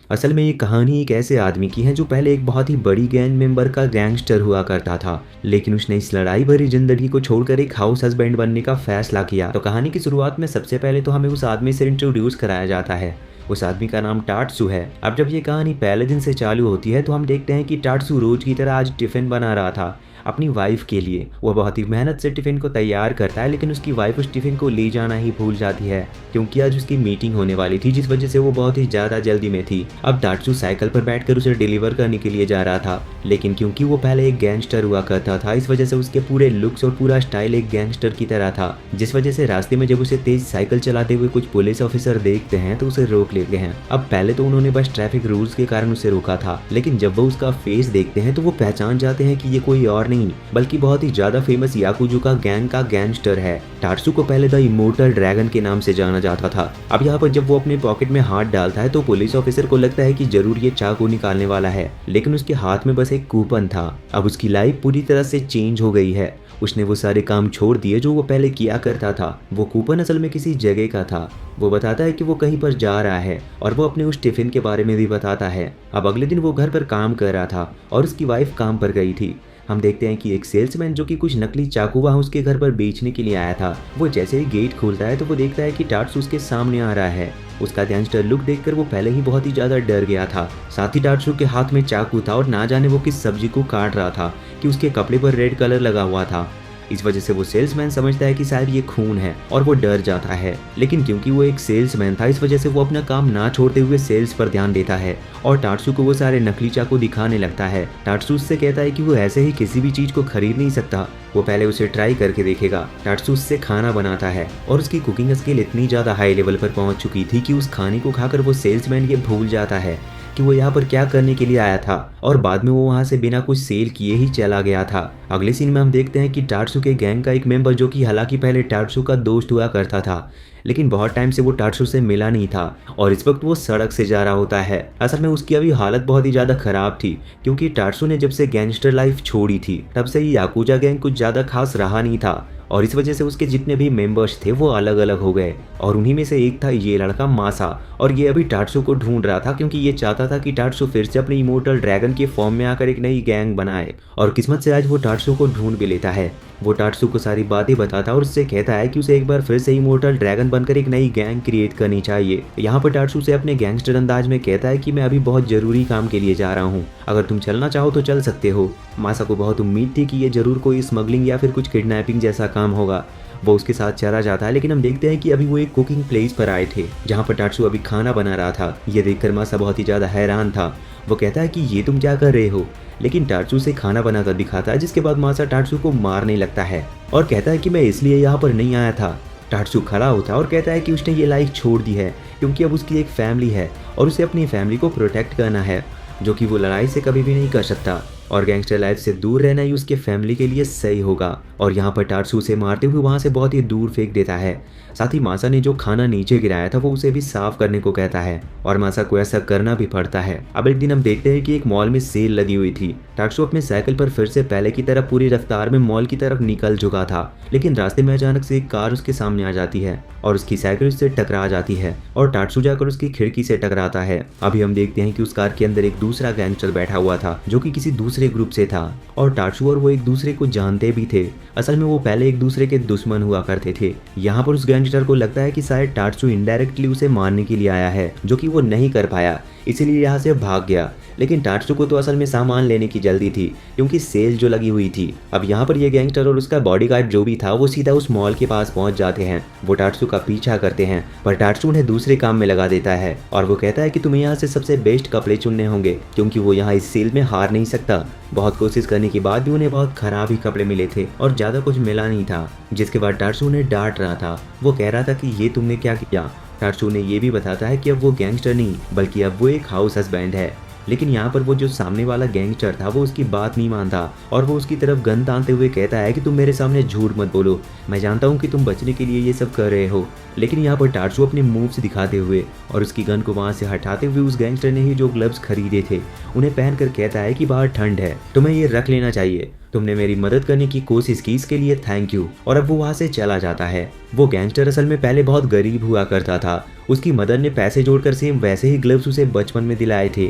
असल में ये कहानी एक ऐसे आदमी की है जो पहले एक बहुत ही बड़ी गैंग मेंबर का गैंगस्टर हुआ करता था, लेकिन उसने इस लड़ाई भरी जिंदगी को छोड़कर एक हाउस हस्बैंड बनने का फैसला किया। तो कहानी की शुरुआत में सबसे पहले तो हमें उस आदमी से इंट्रोड्यूस कराया जाता है। उस आदमी का नाम टाटसू है। अब जब ये कहानी पहले दिन से चालू होती है तो हम देखते हैं कि टाटसू रोज की तरह आज टिफिन बना रहा था अपनी वाइफ के लिए। वो बहुत ही मेहनत से टिफिन को तैयार करता है, लेकिन उसकी वाइफ उस टिफिन को ले जाना ही भूल जाती है क्योंकि आज उसकी मीटिंग होने वाली थी, जिस वजह से वो बहुत ही ज्यादा जल्दी में थी। अब टाटसू साइकिल पर बैठकर उसे डिलीवर करने के लिए जा रहा था, लेकिन क्योंकि वो पहले एक गैंगस्टर हुआ करता था, इस वजह से उसके पूरे लुक्स और पूरा स्टाइल एक गैंगस्टर की तरह था, जिस वजह से रास्ते में जब उसे तेज साइकिल चलाते हुए कुछ पुलिस ऑफिसर देखते हैं तो उसे रोक लेते हैं। अब पहले तो उन्होंने बस ट्रैफिक रूल्स के कारण उसे रोका था, लेकिन जब वो उसका फेस देखते हैं तो वो पहचान जाते हैं कि ये कोई और नहीं बल्कि बहुत ही ज्यादा फेमस याकुजा गैंग का गैंगस्टर है। टाटसू को पहले द इमोर्टल ड्रैगन के नाम से जाना जाता था। अब यहाँ पर जब वो अपने पॉकेट में हाथ डालता है तो पुलिस ऑफिसर को लगता है कि जरूर ये चाकू निकालने वाला है, लेकिन उसके हाथ में बस एक कूपन था। अब उसकी लाइफ पूरी तरह से चेंज हो गई है। उसने वो सारे काम छोड़ दिए जो वो पहले किया करता था। वो कूपन असल में किसी जगह का था। वो बताता है कि वो कहीं पर जा रहा है और वो अपने उस टिफिन के बारे में भी बताता है। अब अगले दिन वो घर पर काम कर रहा था और उसकी वाइफ काम पर गई थी। हम देखते हैं कि एक सेल्समैन जो कि कुछ नकली चाकू वहाँ उसके घर पर बेचने के लिए आया था, वो जैसे ही गेट खोलता है तो वो देखता है कि टाटसू उसके सामने आ रहा है। उसका गैंगस्टर लुक देखकर वो पहले ही बहुत ही ज्यादा डर गया था। साथ ही टाटसू के हाथ में चाकू था और ना जाने वो किस सब्जी को काट रहा था कि उसके कपड़े पर रेड कलर लगा हुआ था। इस वजह से वो सेल्समैन समझता है कि शायद ये खून है और वो डर जाता है, लेकिन क्योंकि वो एक सेल्समैन था इस वजह से वो अपना काम ना छोड़ते हुए सेल्स पर ध्यान देता है और टाटसू को वो सारे नकली चाकू दिखाने लगता है। टाटसू उससे कहता है कि वो ऐसे ही किसी भी चीज को खरीद नहीं सकता, वो पहले उसे ट्राई करके देखेगा। टाटसू उससे खाना बनाता है और उसकी कुकिंग स्किल इतनी ज्यादा हाई लेवल पर पहुंच चुकी थी कि उस खाने को खाकर वो सेल्समैन ये भूल जाता है कि वो यहाँ पर क्या करने के लिए आया था और बाद में वो वहाँ से बिना कुछ सेल किए ही चला गया था। अगले सीन में हम देखते हैं कि टाटसू के गैंग का एक मेंबर जो कि हालांकि पहले टाटसू का दोस्त हुआ करता था, लेकिन बहुत टाइम से वो टाटसू से मिला नहीं था और इस वक्त वो सड़क से जा रहा होता है। असल में उसकी अभी हालत बहुत ही ज्यादा खराब थी क्योंकि टाटसू ने जब से गैंगस्टर लाइफ छोड़ी थी तब से ही याकुजा गैंग कुछ ज्यादा खास रहा नहीं था और इस वजह से उसके जितने भी मेंबर्स थे वो अलग अलग हो गए और उन्हीं में से एक था ये लड़का मासा और ये अभी टाटसू को ढूंढ रहा था क्योंकि ये चाहता था कि टाटसू फिर से अपने इमोर्टल ड्रैगन के फॉर्म में आकर एक नई गैंग बनाए और किस्मत से आज वो टाटसू को ढूंढ भी लेता है। वो टाटसू को सारी बातें बताता है और उससे कहता है कि उसे एक बार फिर से इमोर्टल ड्रैगन बनकर एक नई गैंग क्रिएट करनी चाहिए। यहाँ पर टाटसू से अपने गैंगस्टर अंदाज में कहता है कि मैं अभी बहुत जरूरी काम के लिए जा रहा हूँ, अगर तुम चलना चाहो तो चल सकते हो। मासा को बहुत उम्मीद थी कि ये जरूर कोई स्मगलिंग या फिर कुछ किडनैपिंग जैसा काम होगा। वो उसके साथ चला जाता है, लेकिन हम देखते हैं कि अभी वो एक कुकिंग प्लेस पर आए थे जहाँ पर टाटसू अभी खाना बना रहा था। ये देखकर मासा बहुत ही ज्यादा हैरान था। वो कहता है कि ये तुम क्या कर रहे हो, लेकिन टाटसू से खाना बनाकर दिखाता है, जिसके बाद मासा टाटसू को मारने लगता है और कहता है कि मैं इसलिए यहाँ पर नहीं आया था। टाटसू खड़ा होता है और कहता है कि उसने ये लाइफ छोड़ दी है क्योंकि अब उसकी एक फैमिली है और उसे अपनी फैमिली को प्रोटेक्ट करना है, जो कि वो लड़ाई से कभी भी नहीं कर सकता और गैंगस्टर लाइफ से दूर रहना ही उसके फैमिली के लिए सही होगा। और यहाँ पर टाटसू उसे मारते हुए वहाँ से बहुत ही दूर फेंक देता है। साथ ही मासा ने जो खाना नीचे गिराया था वो उसे भी साफ करने को कहता है और मासा को ऐसा करना भी पड़ता है। अब एक दिन हम देखते हैं कि एक मॉल में सेल लगी हुई थी। टाटसू अपने साइकिल पर फिर से पहले की तरह पूरी रफ्तार में मॉल की तरफ निकल चुका था, लेकिन रास्ते में अचानक से एक कार उसके सामने आ जाती है और उसकी साइकिल उससे टकरा जाती है और टाटसू जाकर उसकी खिड़की से टकराता है। अभी हम देखते हैं कि उस कार के अंदर एक दूसरा गैंगस्टर बैठा हुआ था जो कि किसी दूसरे ग्रुप से था और टाटसू और वो एक दूसरे को जानते भी थे। असल में वो पहले एक दूसरे के दुश्मन हुआ करते थे। यहाँ पर उस गैंगस्टर को लगता है कि शायद टाटसू इनडायरेक्टली उसे मारने के लिए आया है, जो कि वो नहीं कर पाया, इसीलिए यहाँ से भाग गया। लेकिन टाटसू को तो असल में सामान लेने की जल्दी थी क्योंकि सेल जो लगी हुई थी। अब यहाँ पर ये गैंगस्टर और उसका बॉडीगार्ड जो भी था वो सीधा उस मॉल के पास पहुंच जाते हैं। वो टाटसू का पीछा करते हैं पर टाटसू उन्हें दूसरे काम में लगा देता है और वो कहता है कि तुम्हें यहाँ से सबसे बेस्ट कपड़े चुनने होंगे क्योंकि वो यहाँ इस सेल में हार नहीं सकता। बहुत कोशिश करने के बाद भी उन्हें बहुत खराब ही कपड़े मिले थे और ज्यादा कुछ मिला नहीं था, जिसके बाद टाटसू उन्हें डांट रहा था। वो कह रहा था कि ये तुमने क्या किया। टाटसू ने ये भी बताता है कि अब वो गैंगस्टर नहीं बल्कि अब वो एक हाउस हस्बैंड है। लेकिन यहाँ पर वो जो सामने वाला गैंगस्टर था वो उसकी बात नहीं मानता और वो उसकी तरफ गन तानते हुए कहता है कि तुम मेरे सामने झूठ मत बोलो, मैं जानता हूँ कि तुम बचने के लिए ये सब कर रहे हो। लेकिन यहाँ पर टार्सू अपने मूव्स दिखाते हुए और उसकी गन को वहाँ से हटाते हुए उस गैंगस्टर ने ही जो ग्लव्स खरीदे थे उन्हें पहनकर कहता है कि बाहर ठंड है, तुम्हें ये रख लेना चाहिए, तुमने मेरी मदद करने की कोशिश की, इसके लिए थैंक यू। और अब वो वहाँ से चला जाता है। वो गैंगस्टर असल में पहले बहुत गरीब हुआ करता था। उसकी मदर ने पैसे जोड़कर सेम वैसे ही ग्लव्स उसे बचपन में दिलाए थे।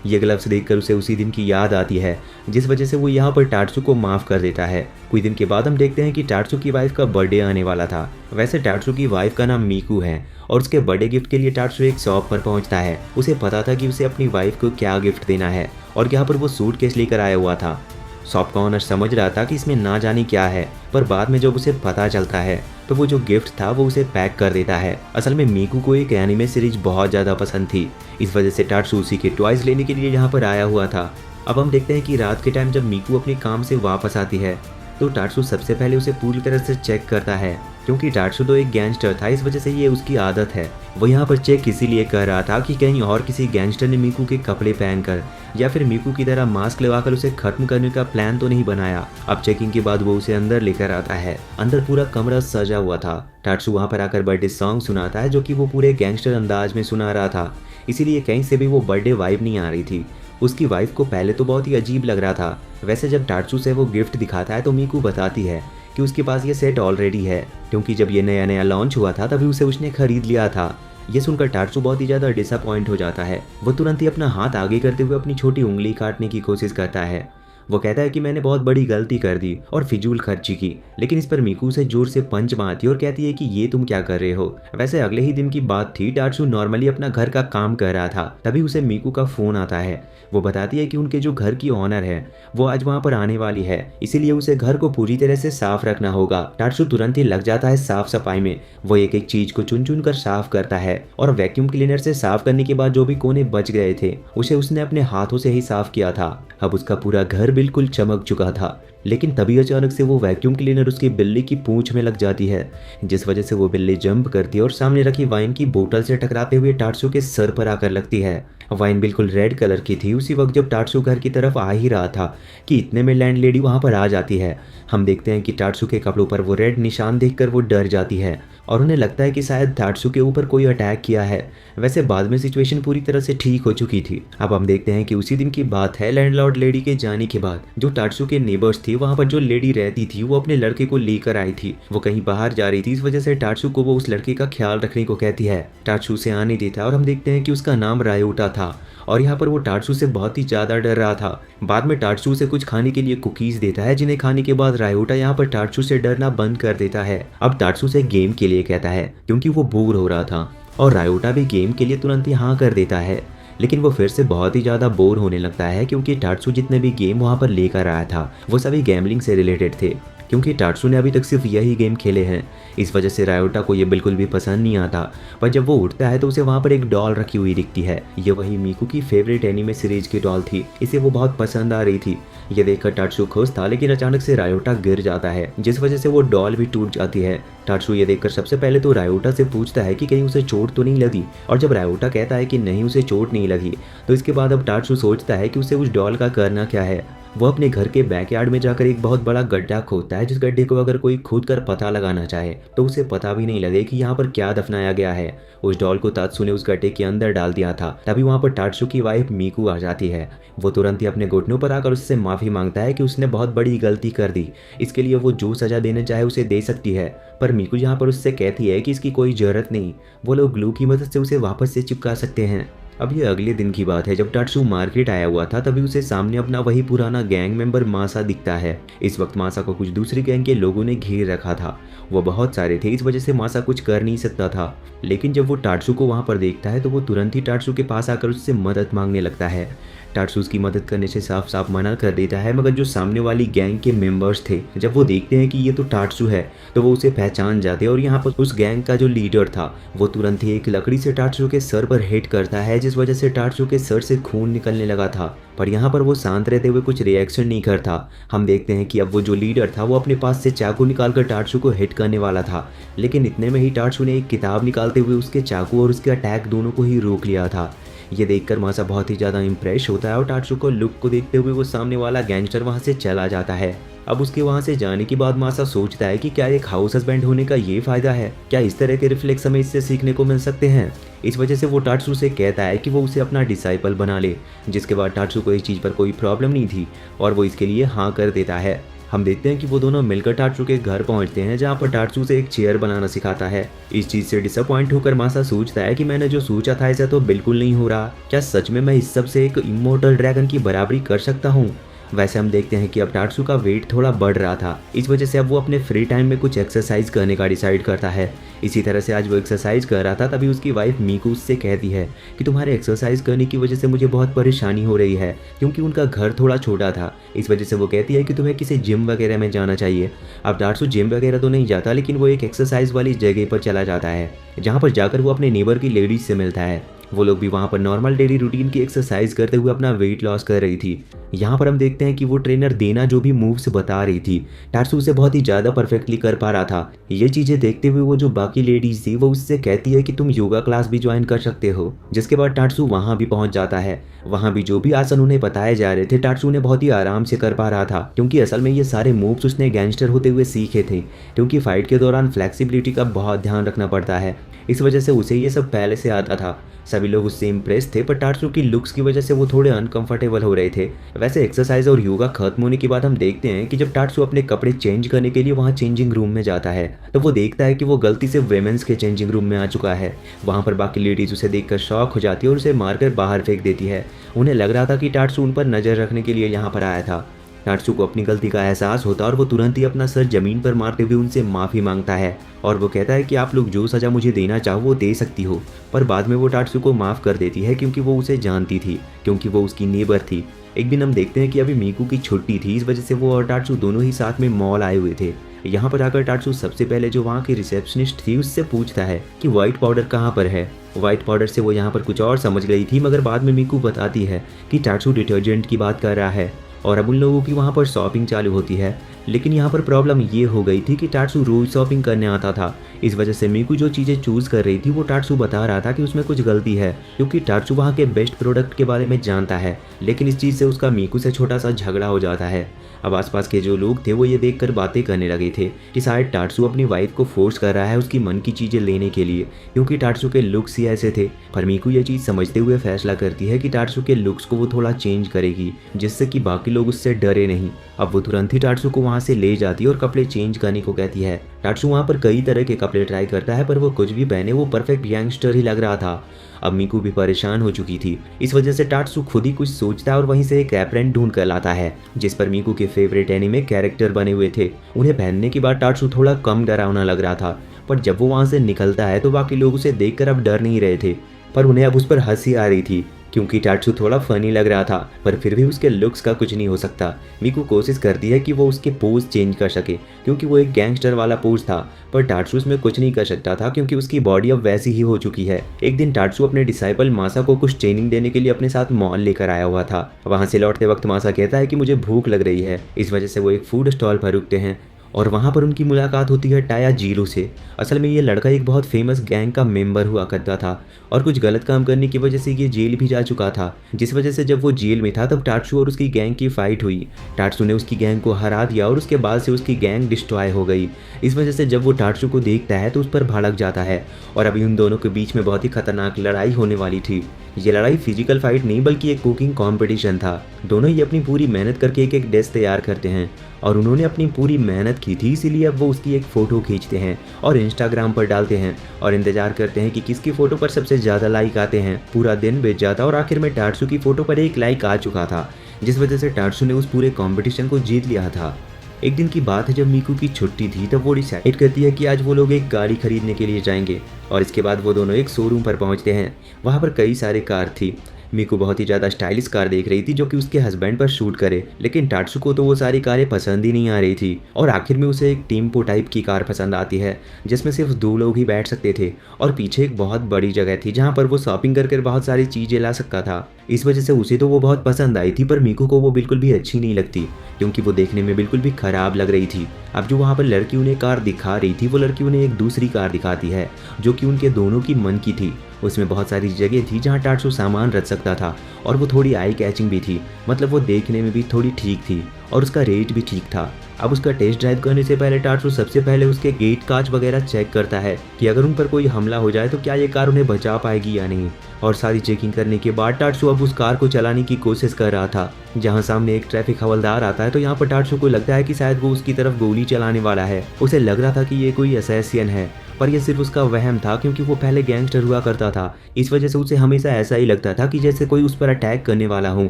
ये ग्लव्स देखकर उसे उसी दिन की याद आती है, जिस वजह से वो यहाँ पर टार्सू को माफ़ कर देता है। कुछ दिन के बाद हम देखते हैं कि टार्सू की वाइफ का बर्थडे आने वाला था। वैसे टार्सू की वाइफ का नाम मीकू है और उसके बर्थडे गिफ्ट के लिए टार्सू एक शॉप पर पहुंचता है। उसे पता था कि उसे अपनी वाइफ को क्या गिफ्ट देना है और यहाँ पर वो सूटकेस लेकर आया हुआ था। शॉप का ऑनर समझ रहा था कि इसमें ना जाने क्या है, पर बाद में जब उसे पता चलता है तो वो जो गिफ्ट था वो उसे पैक कर देता है। असल में मीकू को एक एनिमे सीरीज बहुत ज़्यादा पसंद थी, इस वजह से टार्सू उसी के टॉयज लेने के लिए यहाँ पर आया हुआ था। अब हम देखते हैं कि रात के टाइम जब मीकू अपने काम से वापस आती है तो टार्सू सबसे पहले उसे पूरी तरह से चेक करता है, क्योंकि टार्सू तो एक गैंगस्टर था, इस वजह से ये उसकी आदत है। वो यहाँ पर चेक इसीलिए कर रहा था कि कहीं और किसी गैंगस्टर ने मीकू के कपड़े पहनकर या फिर मीकू की तरह मास्क लगाकर उसे खत्म करने का प्लान तो नहीं बनाया। अब चेकिंग के बाद वो उसे अंदर लेकर आता है। अंदर पूरा कमरा सजा हुआ था। टार्सू वहाँ पर आकर बर्थडे सॉन्ग सुनाता है, जो कि वो पूरे गैंगस्टर अंदाज में सुना रहा था, इसीलिए कहीं से भी वो बर्थडे वाइब नहीं आ रही थी। उसकी वाइफ को पहले तो बहुत ही अजीब लग रहा था। वैसे जब टार्सू से वो गिफ्ट दिखाता है तो मीकू बताती है कि उसके पास ये सेट ऑलरेडी है, क्योंकि जब ये नया नया लॉन्च हुआ था तभी उसे उसने खरीद लिया था। ये सुनकर टार्सू बहुत ही ज़्यादा डिसअपॉइंट हो जाता है। वो तुरंत ही अपना हाथ आगे करते हुए अपनी छोटी उंगली काटने की कोशिश करता है। वो कहता है कि मैंने बहुत बड़ी गलती कर दी और फिजूल खर्ची की, लेकिन इस पर मीकू से जोर से पंच मारती है और कहती है कि ये तुम क्या कर रहे हो। वैसे अगले ही दिन की बात थी। टार्सू नॉर्मली अपना घर का काम कर रहा था, तभी उसे मीकू का फोन आता है। वो बताती है कि उनके जो घर की ऑनर है वो आज वहाँ पर आने वाली है, इसीलिए उसे घर को पूरी तरह से साफ रखना होगा। टार्सू तुरंत ही लग जाता है साफ सफाई में। वो एक एक चीज को चुन चुन कर साफ करता है और वैक्यूम क्लीनर से साफ करने के बाद जो भी कोने बच गए थे उसे उसने अपने हाथों से ही साफ किया था। अब उसका पूरा घर बिल्कुल चमक चुका था। लेकिन तभी अचानक से वो वैक्यूम क्लीनर उसकी बिल्ली की पूंछ में लग जाती है, जिस वजह से वो बिल्ली जंप करती है और सामने रखी वाइन की बोतल से टकराते हुए टार्सू के सर पर आकर लगती है। वाइन बिल्कुल रेड कलर की थी। उसी वक्त जब टार्सू घर की तरफ आ ही रहा था कि इतने में लैंडलेडी वहाँ पर आ जाती है। हम देखते हैं कि टार्सू के कपड़ों पर वो रेड निशान देखकर वो डर जाती है और उन्हें लगता है कि शायद टार्सू के ऊपर कोई अटैक किया है। वैसे बाद में सिचुएशन पूरी तरह से ठीक हो चुकी थी। अब हम देखते हैं कि उसी दिन की बात है। लैंडलॉर्ड लेडी के जाने के बाद जो टार्सू के नेबर्स थी वहाँ पर जो लेडी रहती थी वो अपने लड़के को लेकर आई थी। वो कहीं बाहर जा रही थी, इस वजह से टार्सू को वो उस लड़के का ख्याल रखने को कहती है। टार्सू से आने देता है और हम देखते हैं कि उसका नाम रायोटा था और यहाँ पर वो टार्सू से बहुत ही ज़्यादा डर रहा था। बाद में टार्सू से कुछ खाने के लिए कुकीज़ देता है, जिन्हें खाने के बाद रायोटा यहाँ पर टार्सू से डरना बंद कर देता है। अब टार्सू से गेम के लिए कहता है, क्योंकि वो बोर हो रहा था और रायोटा भी गेम के लिए तुरंत ही हाँ कर देता है। लेकिन वो फिर से बहुत ही ज़्यादा बोर होने लगता है, क्योंकि टार्सू जितने भी गेम वहाँ पर लेकर आया था वो सभी गैम्बलिंग से रिलेटेड थे, क्योंकि टार्सू ने अभी तक सिर्फ यही गेम खेले हैं। इस वजह से रायोटा को ये बिल्कुल भी पसंद नहीं आता। पर जब वो उठता है तो उसे वहाँ पर एक डॉल रखी हुई दिखती है। ये वही मीकू की फेवरेट एनीमे सीरीज की डॉल थी। इसे वो बहुत पसंद आ रही थी। ये देखकर टार्सू खुश था, लेकिन अचानक से रायोटा गिर जाता है, जिस वजह से वो डॉल भी टूट जाती है। टार्सू ये देखकर सबसे पहले तो रायोटा से पूछता है कि कहीं उसे चोट तो नहीं लगी, और जब रायोटा कहता है कि नहीं उसे चोट नहीं लगी तो इसके बाद अब टार्सू सोचता है कि उसे उस डॉल का करना क्या है। वो अपने घर के बैकयार्ड में जाकर एक बहुत बड़ा गड्ढा खोदता है, जिस गड्ढे को अगर कोई खोद कर पता लगाना चाहे तो उसे पता भी नहीं लगे कि यहाँ पर क्या दफनाया गया है। उस डॉल को तात्सू ने उस गड्ढे के अंदर डाल दिया था। तभी वहाँ पर टार्सू की वाइफ मीकू आ जाती है। वो तुरंत ही अपने घुटनों पर आकर उससे माफ़ी मांगता है कि उसने बहुत बड़ी गलती कर दी, इसके लिए वो जो सज़ा देना चाहे उसे दे सकती है। पर मीकू यहाँ पर उससे कहती है कि इसकी कोई ज़रूरत नहीं, वो लोग ग्लू की मदद से उसे वापस से चिपका सकते हैं। अब ये अगले दिन की बात है। जब टार्सू मार्केट आया हुआ था तभी उसे सामने अपना वही पुराना गैंग मेंबर मासा दिखता है। इस वक्त मासा को कुछ दूसरी गैंग के लोगों ने घेर रखा था। वो बहुत सारे थे, इस वजह से मासा कुछ कर नहीं सकता था। लेकिन जब वो टार्सू को वहाँ पर देखता है तो वो तुरंत ही टार्सू के पास आकर उससे मदद मांगने लगता है। टार्सू उसकी मदद करने से साफ साफ मना कर देता है, मगर जो सामने वाली गैंग के मेंबर्स थे जब वो देखते हैं कि ये तो टार्सू है तो वो उसे पहचान जाते हैं। और यहाँ पर उस गैंग का जो लीडर था वो तुरंत ही एक लकड़ी से टार्सू के सर पर हिट करता है, जिस वजह से टार्सू के सर से खून निकलने लगा था। पर यहाँ पर वो शांत रहते हुए कुछ रिएक्शन नहीं करता। हम देखते हैं कि अब वो जो लीडर था वो अपने पास से चाकू निकालकर टार्सू को हिट करने वाला था, लेकिन इतने में ही टार्सू ने एक किताब निकालते हुए उसके चाकू और उसके अटैक दोनों को ही रोक लिया था। ये देखकर मासा बहुत ही ज़्यादा इम्प्रेस होता है और टाटसू को लुक को देखते हुए वो सामने वाला गैंगस्टर वहाँ से चला जाता है। अब उसके वहाँ से जाने के बाद मासा सोचता है कि क्या एक हाउस हस्बैंड होने का ये फ़ायदा है, क्या इस तरह के रिफ्लेक्स हमें इससे सीखने को मिल सकते हैं। इस वजह से वो टाटसू से कहता है कि वो उसे अपना डिसाइपल बना ले, जिसके बाद टाटसू को इस चीज़ पर कोई प्रॉब्लम नहीं थी और वो इसके लिए हाँ कर देता है। हम देखते हैं कि वो दोनों मिलकर टाटसू के घर पहुंचते हैं, जहां पर टाटसू से एक चेयर बनाना सिखाता है। इस चीज़ से डिसअपॉइंट होकर मासा सोचता है कि मैंने जो सोचा था ऐसा तो बिल्कुल नहीं हो रहा, क्या सच में मैं इस सब से एक इमोर्टल ड्रैगन की बराबरी कर सकता हूँ। वैसे हम देखते हैं कि अब टाटसू का वेट थोड़ा बढ़ रहा था, इस वजह से अब वो अपने फ्री टाइम में कुछ एक्सरसाइज करने का डिसाइड करता है। इसी तरह से आज वो एक्सरसाइज कर रहा था, तभी उसकी वाइफ मीकू उससे कहती है कि तुम्हारे एक्सरसाइज करने की वजह से मुझे बहुत परेशानी हो रही है, क्योंकि उनका घर थोड़ा छोटा था। इस वजह से वो कहती है कि तुम्हें किसी जिम वगैरह में जाना चाहिए। अब टाटसू जिम वगैरह तो नहीं जाता, लेकिन वो एक एक्सरसाइज वाली जगह पर चला जाता है, जहाँ पर जाकर वो अपने नेबर की लेडीज से मिलता है। वो लोग भी वहाँ पर नॉर्मल डेली रूटीन की एक्सरसाइज करते हुए अपना वेट लॉस कर रही थी। यहाँ पर हम देखते हैं कि वो ट्रेनर देना जो भी मूव्स बता रही थी, टाटसू उसे बहुत ही ज़्यादा परफेक्टली कर पा रहा था। ये चीज़ें देखते हुए वो जो बाकी लेडीज थी वो उससे कहती है कि तुम योगा क्लास भी ज्वाइन कर सकते हो, जिसके बाद टाटसू वहाँ भी पहुँच जाता है। वहाँ भी जो भी आसन उन्हें बताए जा रहे थे टाटसू ने बहुत ही आराम से कर पा रहा था, क्योंकि असल में ये सारे मूव्स उसने गैंगस्टर होते हुए सीखे थे, क्योंकि फाइट के दौरान फ्लेक्सिबिलिटी का बहुत ध्यान रखना पड़ता है। इस वजह से उसे ये सब पहले से आता था। सभी लोग उससे इम्प्रेस थे, पर टाटसू की लुक्स की वजह से वो थोड़े अनकंफर्टेबल हो रहे थे। वैसे एक्सरसाइज और योगा खत्म होने के बाद हम देखते हैं कि जब टाटसू अपने कपड़े चेंज करने के लिए वहाँ चेंजिंग रूम में जाता है, तो वो देखता है कि वो गलती से वेमेंस के चेंजिंग रूम में आ चुका है। वहाँ पर बाकी लेडीज उसे देखकर शॉक हो जाती है और उसे मारकर बाहर फेंक देती है। उन्हें लग रहा था कि टाटसू उन पर नजर रखने के लिए यहाँ पर आया था। टाटसू को अपनी गलती का एहसास होता है और वो तुरंत ही अपना सर जमीन पर मारते हुए उनसे माफ़ी मांगता है और वो कहता है कि आप लोग जो सज़ा मुझे देना चाहो वो दे सकती हो। पर बाद में वो टाटसू को माफ़ कर देती है, क्योंकि वो उसे जानती थी, क्योंकि वो उसकी नेबर थी। एक दिन हम देखते हैं कि अभी मीकू की छुट्टी थी, इस वजह से वो और टाटसू दोनों ही साथ में मॉल आए हुए थे। यहाँ पर आकर टाटसू सबसे पहले जो वहाँ की रिसेप्शनिस्ट थी उससे पूछता है कि व्हाइट पाउडर कहाँ पर है। व्हाइट पाउडर से वो यहाँ पर कुछ और समझ गई थी, मगर बाद में मीकू बताती है कि टाटसू डिटर्जेंट की बात कर रहा है और अब उन लोगों की वहाँ पर शॉपिंग चालू होती है। लेकिन यहाँ पर प्रॉब्लम ये हो गई थी कि टाटसू रोज शॉपिंग करने आता था। इस वजह से मीकू जो चीज़ें चूज़ कर रही थी वो टाटसू बता रहा था कि उसमें कुछ गलती है, क्योंकि टाटसू वहाँ के बेस्ट प्रोडक्ट के बारे में जानता है। लेकिन इस चीज़ से उसका मीकू से छोटा सा झगड़ा हो जाता है। अब आसपास के जो लोग थे वो ये देखकर बातें करने लगे थे कि शायद टाटसू अपनी वाइफ को फोर्स कर रहा है उसकी मन की चीज़ें लेने के लिए, क्योंकि टाटसू के लुक्स ही ऐसे थे। पर मीकू ये चीज़ समझते हुए फैसला करती है कि टाटसू के लुक्स को वो थोड़ा चेंज करेगी, जिससे कि बाकी लोग उससे डरे नहीं। अब वो तुरंत ही टाटसू को वहाँ से ले जाती है और कपड़े चेंज करने को कहती है। टाटसू वहाँ पर कई तरह के कपड़े ट्राई करता है, पर वो कुछ भी पहने वो परफेक्ट गैंगस्टर ही लग रहा था। अब मीकू भी परेशान हो चुकी थी, इस वजह से टाटसू खुद ही कुछ सोचता है और वहीं से एक एप्रन ढूंढ कर लाता है, जिस पर मीकू के फेवरेट एनीमे कैरेक्टर बने हुए थे। उन्हें पहनने के बाद टाटसू थोड़ा कम डरावना लग रहा था, पर जब वो वहाँ से निकलता है तो बाकी लोग उसे देखकर अब डर नहीं रहे थे, पर उन्हें अब उस पर हंसी आ रही थी, क्योंकि टाटसू थोड़ा फनी लग रहा था। पर फिर भी उसके लुक्स का कुछ नहीं हो सकता। मीकू कोशिश करती है कि वो उसके पोज चेंज कर सके, क्योंकि वो एक गैंगस्टर वाला पोज था, पर टाटसू उसमें कुछ नहीं कर सकता था, क्योंकि उसकी बॉडी अब वैसी ही हो चुकी है। एक दिन टाटसू अपने डिसाइपल मासा को कुछ ट्रेनिंग देने के लिए अपने साथ मॉल लेकर आया हुआ था। वहाँ से लौटते वक्त मासा कहता है कि मुझे भूख लग रही है, इस वजह से वो एक फूड स्टॉल पर रुकते हैं और वहाँ पर उनकी मुलाकात होती है टाया जीरो से। असल में ये लड़का एक बहुत फेमस गैंग का मेंबर हुआ करता था और कुछ गलत काम करने की वजह से ये जेल भी जा चुका था, जिस वजह से जब वो जेल में था तब टाटसू और उसकी गैंग की फाइट हुई। टाटसू ने उसकी गैंग को हरा दिया और उसके बाद से उसकी गैंग डिस्ट्रॉय हो गई। इस वजह से जब वो टाटसू को देखता है तो उस पर भड़क जाता है और अभी उन दोनों के बीच में बहुत ही खतरनाक लड़ाई होने वाली थी। ये लड़ाई फिजिकल फाइट नहीं बल्कि एक कुकिंग कंपटीशन था। दोनों ही अपनी पूरी मेहनत करके एक एक डिश तैयार करते हैं और उन्होंने अपनी पूरी मेहनत की थी, इसीलिए अब वो उसकी एक फ़ोटो खींचते हैं और इंस्टाग्राम पर डालते हैं और इंतजार करते हैं कि किसकी फ़ोटो पर सबसे ज़्यादा लाइक आते हैं। पूरा दिन बीत जाता और आखिर में टाटसू की फ़ोटो पर एक लाइक आ चुका था, जिस वजह से टाटसू ने उस पूरे कॉम्पिटिशन को जीत लिया था। एक दिन की बात है जब मीकू की छुट्टी थी, तब वो डिसाइड करती है कि आज वो लोग एक गाड़ी खरीदने के लिए जाएंगे और इसके बाद वो दोनों एक शोरूम पर पहुंचते हैं। वहाँ पर कई सारे कार थी। मीकू बहुत ही ज़्यादा स्टाइलिश कार देख रही थी जो कि उसके हस्बैंड पर शूट करे, लेकिन टाटसू को तो वो सारी कारें पसंद ही नहीं आ रही थी और आखिर में उसे एक टेम्पो टाइप की कार पसंद आती है, जिसमें सिर्फ 2 लोग ही बैठ सकते थे और पीछे एक बहुत बड़ी जगह थी जहाँ पर वो शॉपिंग कर बहुत सारी चीज़ें ला सकता था। इस वजह से उसे तो वो बहुत पसंद आई थी, पर मीकू को वो बिल्कुल भी अच्छी नहीं लगती क्योंकि वो देखने में बिल्कुल भी खराब लग रही थी। अब जो वहाँ पर लड़की उन्हें कार दिखा रही थी, वो लड़की उन्हें एक दूसरी कार दिखाती है जो कि उनके दोनों की मन की थी। उसमें बहुत सारी जगह थी जहाँ टाटसू सामान रख सकता था और वो थोड़ी आई कैचिंग भी थी, मतलब वो देखने में भी थोड़ी ठीक थी और उसका रेट भी ठीक था। अब उसका टेस्ट ड्राइव करने से पहले टाटसू सबसे पहले उसके गेट कांच वगैरह चेक करता है कि अगर उन पर कोई हमला हो जाए तो क्या ये कार उन्हें बचा पाएगी या नहीं। और सारी चेकिंग करने के बाद टाटसू अब उस कार को चलाने की कोशिश कर रहा था। जहां सामने एक ट्रैफिक हवलदार आता है तो यहाँ पर टाटसू को लगता है कि शायद वो उसकी तरफ गोली चलाने वाला है। उसे लग रहा था कि ये कोई असैसिन है, पर यह सिर्फ उसका वहम था क्योंकि वो पहले गैंगस्टर हुआ करता था। इस वजह से उसे हमेशा ऐसा ही लगता था कि जैसे कोई उस पर अटैक करने वाला हो।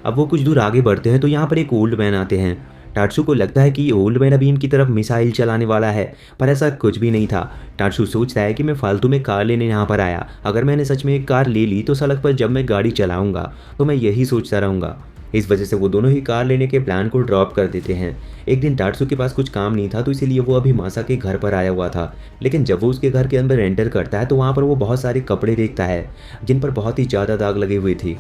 अब वो कुछ दूर आगे बढ़ते हैं तो यहाँ पर एक ओल्ड मैन आते हैं। टाटसू को लगता है कि ये ओल्ड मैन अभी इनकी तरफ मिसाइल चलाने वाला है, पर ऐसा कुछ भी नहीं था। टाटसू सोचता है कि मैं फालतू में कार लेने यहाँ पर आया, अगर मैंने सच में एक कार ले ली तो सड़क पर जब मैं गाड़ी चलाऊंगा तो मैं यही सोचता रहूँगा। इस वजह से वो दोनों ही कार लेने के प्लान को ड्रॉप कर देते हैं। एक दिन टाटसू के पास कुछ काम नहीं था तो इसीलिए वो अभी मासा के घर पर आया हुआ था, लेकिन जब वो उसके घर के अंदर एंटर करता है तो वहाँ पर वो बहुत सारे कपड़े देखता है जिन पर बहुत ही ज़्यादा दाग लगे हुए थे।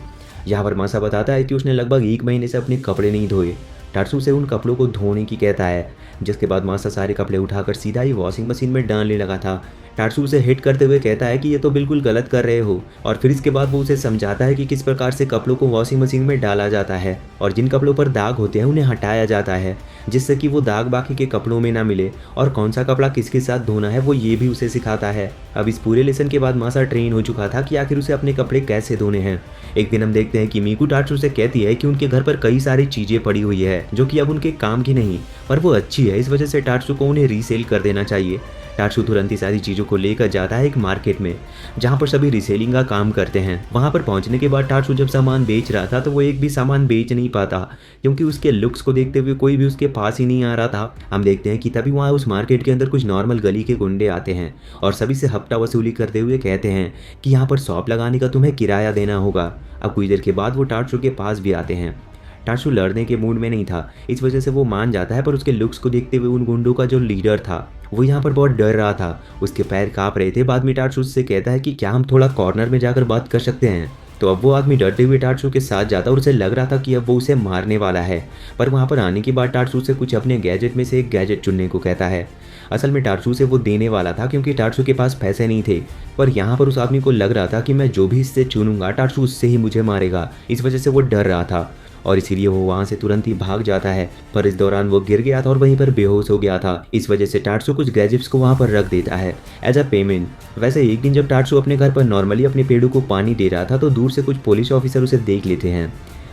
यहाँ पर मासा बताता है कि उसने लगभग 1 महीने से अपने कपड़े नहीं धोए। टाटसू से उन कपड़ों को धोने की कहता है, जिसके बाद मासा सारे कपड़े उठाकर सीधा ही वॉशिंग मशीन में डालने लगा था। टाटसू उसे हिट करते हुए कहता है कि ये तो बिल्कुल गलत कर रहे हो, और फिर इसके बाद वो उसे समझाता है कि किस प्रकार से कपड़ों को वॉशिंग मशीन में डाला जाता है और जिन कपड़ों पर दाग होते हैं उन्हें हटाया जाता है जिससे कि वो दाग बाकी के कपड़ों में ना मिले, और कौन सा कपड़ा किसके साथ धोना है वो ये भी उसे सिखाता है। अब इस पूरे लेसन के बाद मासा ट्रेन हो चुका था कि आखिर उसे अपने कपड़े कैसे धोने हैं। एक दिन हम देखते हैं कि मीकू टाटसू से कहती है कि उनके घर पर कई सारी चीजें पड़ी हुई है जो कि अब उनके काम की नहीं, पर वो अच्छी है, इस वजह से टाटसू को उन्हें रीसेल कर देना चाहिए। टाटसू तुरंत ही सारी चीज़ों को लेकर जाता है एक मार्केट में जहाँ पर सभी रीसेलिंग का काम करते हैं। वहाँ पर पहुँचने के बाद टाटसू जब सामान बेच रहा था तो वो एक भी सामान बेच नहीं पाता क्योंकि उसके लुक्स को देखते हुए कोई भी उसके पास ही नहीं आ रहा था। हम देखते हैं कि तभी वहाँ उस मार्केट के अंदर कुछ नॉर्मल गली के गुंडे आते हैं और सभी से हफ्ता वसूली करते हुए कहते हैं कि यहाँ पर शॉप लगाने का तुम्हें किराया देना होगा। अब कुछ देर के बाद वो टाटसू के पास भी आते हैं। टाटसू लड़ने के मूड में नहीं था, इस वजह से वो मान जाता है, पर उसके लुक्स को देखते हुए उन गुंडों का जो लीडर था वो यहाँ पर बहुत डर रहा था, उसके पैर कांप रहे थे। बाद में टाटसू उससे कहता है कि क्या हम थोड़ा कॉर्नर में जाकर बात कर सकते हैं। तो अब वो आदमी डरते हुए टाटसू के साथ जाता और उसे लग रहा था कि अब वो उसे मारने वाला है, पर वहाँ पर आने के बाद टाटसू से कुछ अपने गैजेट में से एक गैजेट चुनने को कहता है। असल में टाटसू से वो देने वाला था क्योंकि टाटसू के पास पैसे नहीं थे, पर यहाँ पर उस आदमी को लग रहा था कि मैं जो भी इससे चुनूंगा टाटसू उससे ही मुझे मारेगा, इस वजह से वो डर रहा था और इसीलिए वो वहाँ से तुरंत ही भाग जाता है। पर इस दौरान वो गिर गया था और वहीं पर बेहोश हो गया था। इस वजह से टाटसू कुछ गैजेट्स को वहाँ पर रख देता है एज अ पेमेंट। वैसे एक दिन जब टाटसू अपने घर पर नॉर्मली अपने पेड़ों को पानी दे रहा था तो दूर से कुछ पुलिस ऑफिसर उसे देख लेते हैं।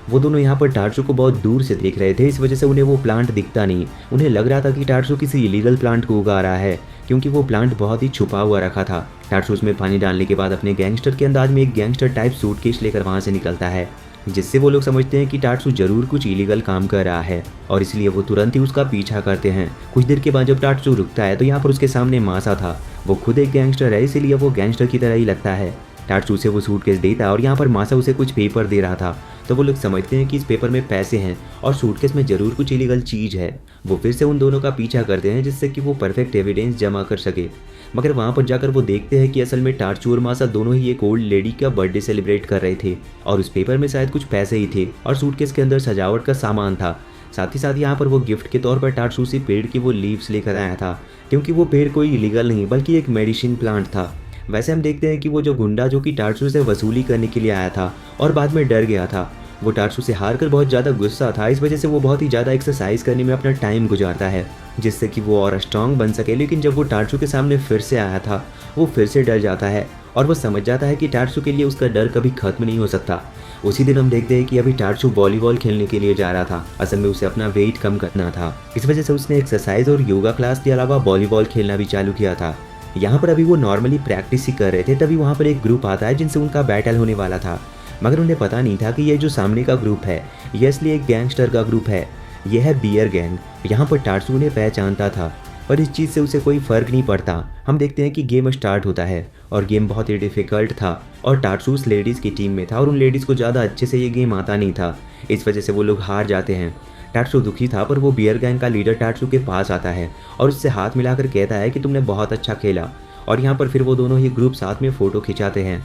वो दोनों यहाँ पर टाटसू को बहुत दूर से देख रहे थे, इस वजह से उन्हें वो प्लांट दिखता नहीं। उन्हें लग रहा था कि टाटसू किसी इलीगल प्लांट को उगा रहा है क्योंकि वो प्लांट बहुत ही छुपा हुआ रखा था। टाटसू उसमें पानी डालने के बाद अपने गैंगस्टर के अंदाज में एक गैंगस्टर टाइप सूटकेस लेकर वहाँ से निकलता है, जिससे वो लोग समझते हैं कि टाटसू जरूर कुछ इलीगल काम कर रहा है और इसलिए वो तुरंत ही उसका पीछा करते हैं। कुछ देर के बाद जब टाटसू रुकता है तो यहाँ पर उसके सामने मासा था। वो खुद एक गैंगस्टर है, इसीलिए वो गैंगस्टर की तरह ही लगता है। टाटसू से वो सूटकेस देता है और यहाँ पर मासा उसे कुछ पेपर दे रहा था, तो वो लोग समझते हैं कि इस पेपर में पैसे हैं और सूटकेस में जरूर कुछ इलीगल चीज़ है। वो फिर से उन दोनों का पीछा करते हैं जिससे कि वो परफेक्ट एविडेंस जमा कर सके, मगर वहाँ पर जाकर वो देखते हैं कि असल में टाटसू और मासा दोनों ही एक ओल्ड लेडी का बर्थडे सेलिब्रेट कर रहे थे और उस पेपर में शायद कुछ पैसे ही थे और सूटकेस के अंदर सजावट का सामान था। साथ ही साथ यहाँ पर वो गिफ्ट के तौर पर टाटसू से पेड़ की वो लीव्स लेकर आया था क्योंकि वो पेड़ कोई इलीगल नहीं बल्कि एक मेडिसिन प्लांट था। वैसे हम देखते हैं कि वो जो गुंडा जो कि टाटसू से वसूली करने के लिए आया था और बाद में डर गया था, वो टाटसू से हार कर बहुत ज़्यादा गुस्सा था। इस वजह से वो बहुत ही ज़्यादा एक्सरसाइज करने में अपना टाइम गुजारता है जिससे कि वो और स्ट्रांग बन सके। लेकिन जब वो टाटसू के सामने फिर से आया था वो फिर से डर जाता है और वो समझ जाता है कि टाटसू के लिए उसका डर कभी खत्म नहीं हो सकता। उसी दिन हम देखते हैं कि अभी टाटसू वॉलीबॉल खेलने के लिए जा रहा था। असल में उसे अपना वेट कम करना था, इस वजह से उसने एक्सरसाइज और योगा क्लास के अलावा वॉलीबॉल खेलना भी चालू किया था। यहाँ पर अभी वो नॉर्मली प्रैक्टिस ही कर रहे थे, तभी वहाँ पर एक ग्रुप आता है जिनसे उनका बैटल होने वाला था, मगर उन्हें पता नहीं था कि ये जो सामने का ग्रुप है ये असली एक गैंगस्टर का ग्रुप है। यह है बियर गैंग। यहाँ पर टाटसू उन्हें पहचानता था पर इस चीज़ से उसे कोई फ़र्क नहीं पड़ता। हम देखते हैं कि गेम स्टार्ट होता है और गेम बहुत ही डिफ़िकल्ट था और टाटसू उस लेडीज़ की टीम में था और उन लेडीज़ को ज़्यादा अच्छे से ये गेम आता नहीं था, इस वजह से वो लोग हार जाते हैं। टाटसू दुखी था, पर वो बियर गैंग का लीडर टाटसू के पास आता है और उससे हाथ मिलाकर कहता है कि तुमने बहुत अच्छा खेला। और यहाँ पर फिर वो दोनों ही ग्रुप साथ में फ़ोटो खिंचाते हैं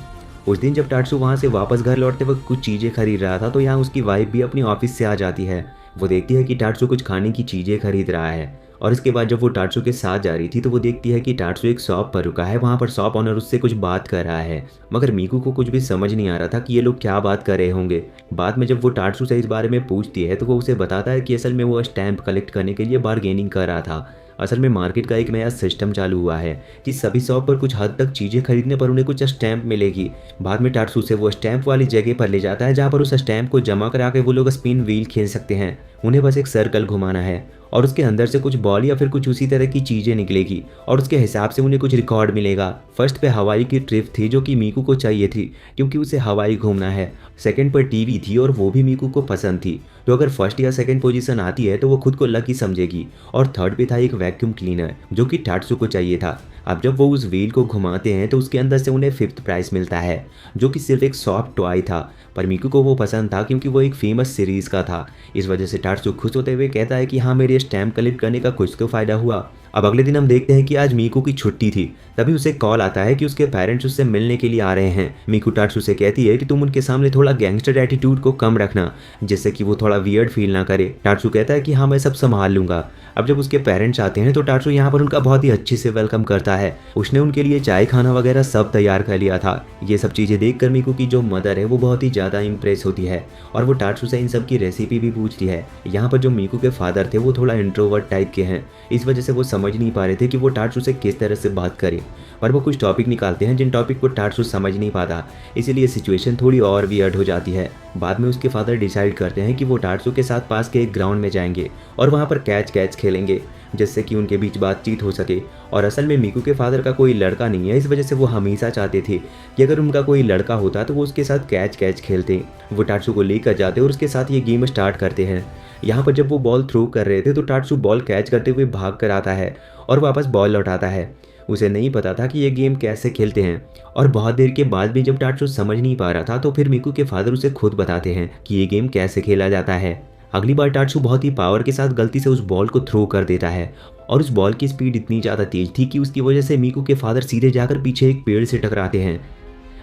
उस दिन जब टाट्सू वहाँ से वापस घर लौटते वक्त कुछ चीज़ें खरीद रहा था तो यहाँ उसकी वाइफ भी अपनी ऑफिस से आ जाती है। वो देखती है कि टाट्सू कुछ खाने की चीज़ें खरीद रहा है और इसके बाद जब वो टाट्सू के साथ जा रही थी तो वो देखती है कि टाट्सू एक शॉप पर रुका है, वहाँ पर शॉप ऑनर उससे कुछ बात कर रहा है। मगर मीकू को कुछ भी समझ नहीं आ रहा था कि ये लोग क्या बात कर रहे होंगे। बाद में जब वो टाट्सू से इस बारे में पूछती है तो वो उसे बताता है कि असल में वो स्टैम्प कलेक्ट करने के लिए बार्गेनिंग कर रहा था। असल में मार्केट का एक नया सिस्टम चालू हुआ है कि सभी शॉप पर कुछ हद तक चीज़ें खरीदने पर उन्हें कुछ स्टैम्प मिलेगी। बाद में टाट्सू से वो स्टैम्प वाली जगह पर ले जाता है जहाँ पर उस स्टैम्प को जमा करा के वो लोग स्पिन व्हील खेल सकते हैं। उन्हें बस एक सर्कल घुमाना है और उसके अंदर से कुछ बॉल या फिर कुछ उसी तरह की चीज़ें निकलेगी और उसके हिसाब से उन्हें कुछ रिकॉर्ड मिलेगा। फर्स्ट पे हवाई की ट्रिप थी जो कि मीकू को चाहिए थी क्योंकि उसे हवाई घूमना है। सेकंड पर टीवी थी और वो भी मीकू को पसंद थी, तो अगर फर्स्ट या सेकंड पोजीशन आती है तो वो खुद को लकी समझेगी। और थर्ड पे था एक वैक्यूम क्लीनर जो कि टाट्सू को चाहिए था। अब जब वो उस व्हील को घुमाते हैं तो उसके अंदर से उन्हें फिफ्थ प्राइज मिलता है जो कि सिर्फ एक सॉफ्ट टॉय था, पर मीकू को वो पसंद था क्योंकि वो एक फेमस सीरीज़ का था। इस वजह से टाट्सू खुश होते हुए कहता है कि हाँ, मेरे स्टैम्प कलेक्ट करने का कुछ तो फ़ायदा हुआ। अब अगले दिन हम देखते हैं कि आज मीकू की छुट्टी थी, तभी उसे कॉल आता है कि उसके पेरेंट्स उससे मिलने के लिए आ रहे हैं। मीकू टाट्सू से कहती है कि तुम उनके सामने थोड़ा गैंगस्टर एटीट्यूड को कम रखना जिससे कि वो थोड़ा वियर्ड फील ना करे। टाट्सू कहता है कि हाँ, मैं सब संभाल लूँगा। अब जब उसके पेरेंट्स आते हैं तो टाट्सू यहाँ पर उनका बहुत ही अच्छे से वेलकम करता है। उसने उनके लिए चाय खाना वगैरह सब तैयार कर लिया था। ये सब चीज़ें देखकर मीकू की जो मदर है वो बहुत ही ज़्यादा इंप्रेस होती है और वो टाट्सू से इन सब की रेसिपी भी पूछती है। यहाँ पर जो मीकू के फादर थे वो थोड़ा इंट्रोवर्ट टाइप के हैं, इस वजह से वो समझ नहीं पा रहे थे कि वो टाट्सू से किस तरह से बात करें, पर वो कुछ टॉपिक निकालते हैं जिन टॉपिक को टाट्सू समझ नहीं पाता, इसीलिए सिचुएशन थोड़ी और वियर्ड हो जाती है। बाद में उसके फादर डिसाइड करते हैं कि वो टाट्सू के साथ पास के एक ग्राउंड में जाएंगे और वहाँ पर कैच खेलेंगे जिससे कि उनके बीच बातचीत हो सके। और असल में मीकू के फादर का कोई लड़का नहीं है, इस वजह से वो हमेशा चाहते थे कि अगर उनका कोई लड़का होता तो वो उसके साथ कैच खेलते। वो टाट्सू को लेकर जाते और उसके साथ ये गेम स्टार्ट करते हैं। यहाँ पर जब वो बॉल थ्रो कर रहे थे तो टाट्सू बॉल कैच करते हुए भाग कर आता है और वापस बॉल लौटाता है। उसे नहीं पता था कि ये गेम कैसे खेलते हैं और बहुत देर के बाद भी जब टाट्सू समझ नहीं पा रहा था तो फिर मीकू के फादर उसे खुद बताते हैं कि ये गेम कैसे खेला जाता है। अगली बार टाट्सू बहुत ही पावर के साथ गलती से उस बॉल को थ्रो कर देता है और उस बॉल की स्पीड इतनी ज़्यादा तेज थी कि उसकी वजह से मीकू के फादर सीधे जाकर पीछे एक पेड़ से टकराते हैं।